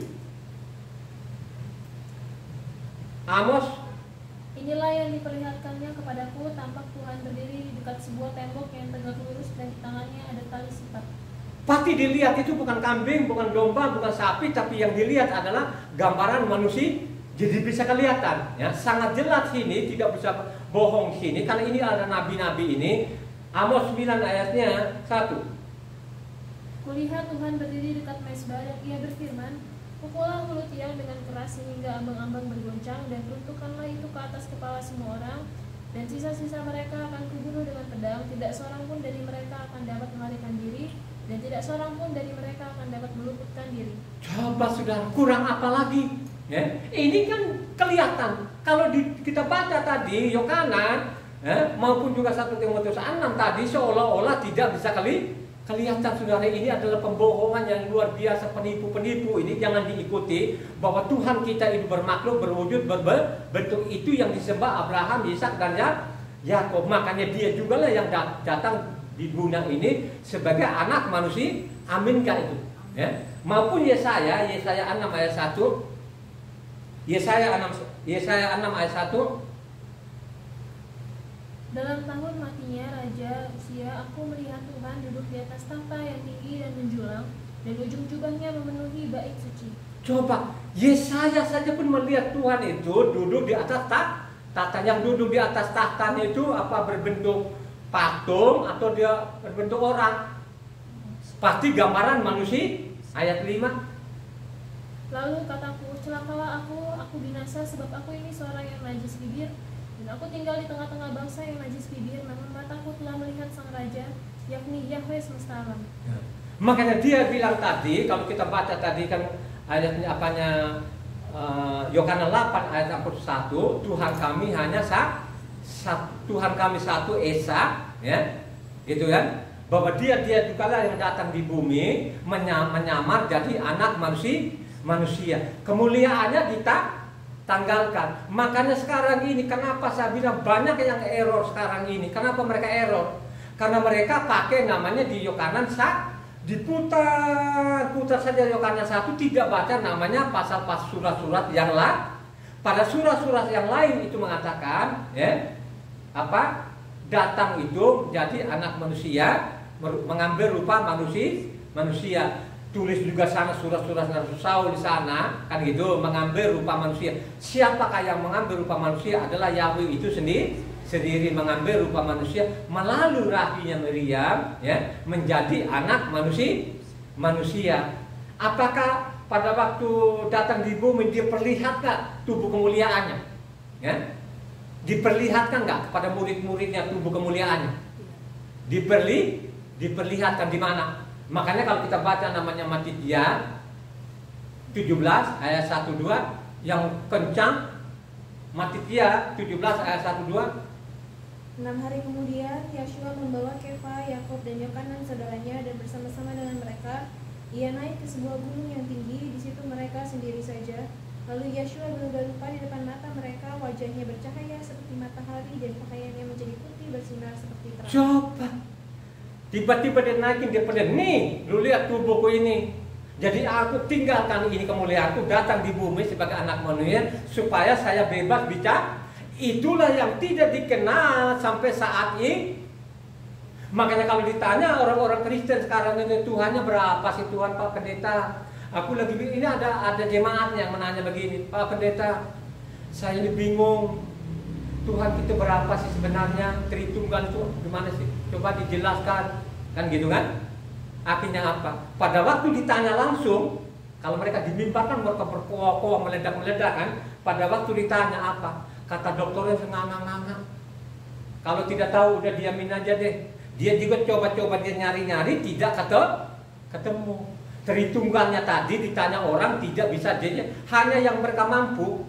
Amos, inilah yang diperlihatkannya kepadaku, tampak Tuhan berdiri di dekat sebuah tembok yang tegak lurus dan di tangannya ada tali sipat. pasti dilihat itu bukan kambing, bukan domba, bukan sapi, tapi yang dilihat adalah gambaran manusia. Jadi bisa kelihatan, ya, sangat jelas sini, tidak bisa bohong sini, karena ini ada nabi-nabi ini. Amos 9 ayatnya 1. Kulihat Tuhan berdiri dekat mezbah dan ia berfirman, pukullah hulu tiang dengan keras sehingga ambang-ambang bergoncang dan runtuhkanlah itu ke atas kepala semua orang, dan sisa-sisa mereka akan kubunuh dengan pedang. Tidak seorang pun dari mereka akan dapat melarikan diri, dan tidak seorang pun dari mereka akan dapat meluputkan diri. Coba saudara, kurang apa lagi? Ya, ini kan kelihatan. Kalau kita baca tadi Yohanan, maupun juga 1 Timotius 6 tadi, seolah-olah tidak bisa kelihatan saudara. Ini adalah pembohongan yang luar biasa, penipu-penipu. Ini jangan diikuti, bahwa Tuhan kita itu bermakhluk, berwujud, berbentuk. Itu yang disembah Abraham, Ishak dan Yakub. Makanya dia juga lah yang datang di dunia ini sebagai anak manusia. Aminkah itu? Ya. Maupun Yesaya 6 ayat 1. Yesaya 6 ayat 1. Dalam tahun matinya Raja Usia, aku melihat Tuhan duduk di atas tahta yang tinggi dan menjulang, dan ujung jubahnya memenuhi bait suci. Coba, Yesaya saja pun melihat Tuhan itu duduk di atas tahta. Yang duduk di atas tahtanya itu apa, berbentuk patung atau dia berbentuk orang? Pasti gambaran manusia. Ayat 5. Lalu kataku, celakalah aku binasa, sebab aku ini seorang yang najis bibir, dan aku tinggal di tengah-tengah bangsa yang najis bibir, namun mataku telah melihat sang Raja, yakni Yahweh semesta alam. Ya. Makanya dia bilang tadi, kalau kita baca tadi kan ayatnya Yohanan 8 ayat 41, Tuhan kami hanya Tuhan kami satu Esa, ya, gitu kan? Bahwa dia juga lah yang datang di bumi menyamar jadi anak manusia. Kemuliaannya ditanggalkan. Makanya sekarang ini kenapa saya bilang banyak yang error sekarang ini. Kenapa mereka error? Karena mereka pakai namanya di Yohanan diputar saja Yohanan 1, tidak baca namanya pasal-pasal surat-surat yang lain. Pada surat-surat yang lain itu mengatakan, ya, datang itu jadi anak manusia, mengambil rupa manusia. Tulis juga sana surat-surat Rasul Saul di sana, kan gitu, mengambil rupa manusia. Siapakah yang mengambil rupa manusia? Adalah Yahweh itu sendiri mengambil rupa manusia melalui rahimnya Miriam, ya, menjadi anak manusia. Apakah pada waktu datang di bumi dia perlihat nggak tubuh kemuliaannya? Ya? Diperlihatkan nggak kepada murid-muridnya tubuh kemuliaannya? Diperlihatkan di mana? Makanya kalau kita baca namanya Matitia 17 ayat 1-2 yang kencang, Matitia 17 ayat 1-2. 6 hari kemudian, Yeshua membawa Kefa, Yakub, dan Yohanan saudaranya, dan bersama-sama dengan mereka, ia naik ke sebuah gunung yang tinggi. Di situ mereka sendiri saja. Lalu Yeshua berubah rupa di depan mata mereka, wajahnya bercahaya seperti matahari, dan pakaiannya menjadi putih bersinar seperti terang. Coba, tiba-tiba dia naikin, dia pada nih, lu lihat tubuhku ini. Jadi aku tinggalkan ini kemuliaanku, datang di bumi sebagai anak manusia supaya saya bebas bicara. Itulah yang tidak dikenal sampai saat ini. Makanya kalau ditanya orang-orang Kristen sekarang ini, Tuhannya berapa sih Tuhan Pak Pendeta? Aku lagi ini ada jemaat yang menanya begini, Pak Pendeta, saya ini bingung. Tuhan kita berapa sih sebenarnya? Tritunggal itu gimana sih? Coba dijelaskan. Kan gitu kan? Akhirnya apa? Pada waktu ditanya langsung, kalau mereka di mimbar kan mereka berkoa-koa, meledak-meledak kan? Pada waktu ditanya apa? Kata dokternya senganga-nganga. Kalau tidak tahu udah diamin aja deh. Dia juga coba-coba dia nyari-nyari, tidak ketemu. Tritunggalnya tadi ditanya orang tidak bisa dia. Hanya yang mereka mampu.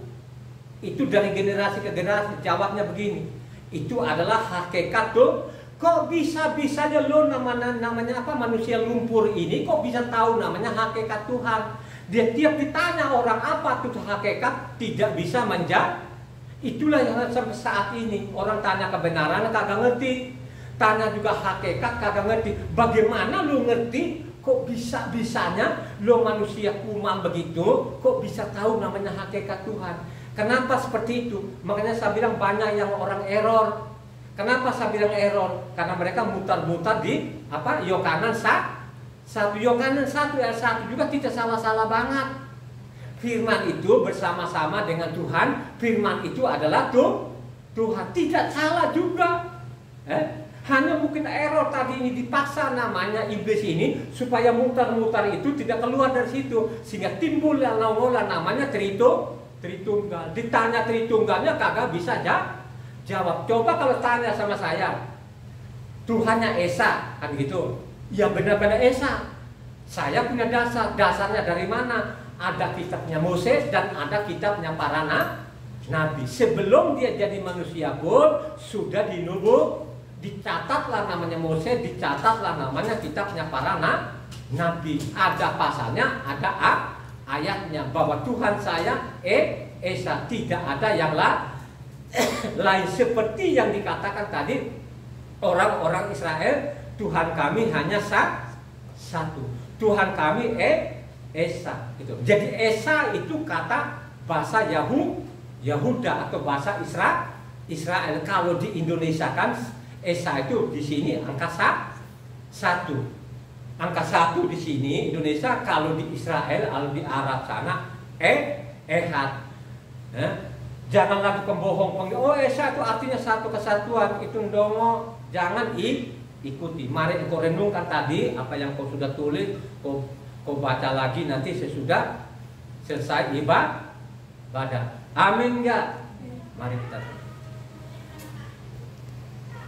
Itu dari generasi ke generasi. Jawabnya begini. Itu adalah hakikat tuh. Kok bisa-bisanya lo namanya apa manusia lumpur ini kok bisa tahu namanya hakikat Tuhan? Dia tiap ditanya orang apa itu hakikat tidak bisa menjawab. Itulah yang sampai saat ini orang tanya kebenaran kagak ngerti, tanya juga hakikat kagak ngerti. Bagaimana lu ngerti? Kok bisa-bisanya lu manusia kumal begitu kok bisa tahu namanya hakikat Tuhan? Kenapa seperti itu? Makanya saya bilang banyak yang orang error. Kenapa saya bilang error? Karena mereka mutar-mutar di apa? Yohanan 1 Yohanan 1 ayat 1 juga tidak salah-salah banget. Firman itu bersama-sama dengan Tuhan. Firman itu adalah Tuhan. Tidak salah juga. Hanya mungkin error tadi ini dipaksa namanya iblis ini supaya mutar-mutar itu tidak keluar dari situ. Sehingga timbul yang namanya Tritunggal. Ditanya Tritunggalnya kagak bisa jawab. Coba kalau tanya sama saya, Tuhannya Esa, kan gitu. Ya benar-benar Esa. Saya punya dasar. Dasarnya dari mana? Ada kitabnya Moses dan ada kitabnya para nabi. Sebelum dia jadi manusia pun sudah dicatatlah namanya Moses, dicatatlah namanya kitabnya para nabi. Ada pasalnya, ada ayatnya bahwa Tuhan saya Esa, tidak ada yang lain seperti yang dikatakan tadi orang-orang Israel. Tuhan kami hanya satu. Tuhan kami Esa gitu. Jadi Esa itu kata bahasa Yahuda atau bahasa Israel. Kalau di Indonesia kan Esa itu di sini angka 1. Angka 1 di sini Indonesia, kalau di Israel, kalau di Arab sana Ehad. Jangan lagi pembohong. Oh Esa itu artinya satu kesatuan. Itu ndongo. Jangan ikuti. Mari engkau renungkan tadi apa yang kau sudah tulis. Kau baca lagi nanti sesudah selesai ibadah. Amin enggak? Mari kita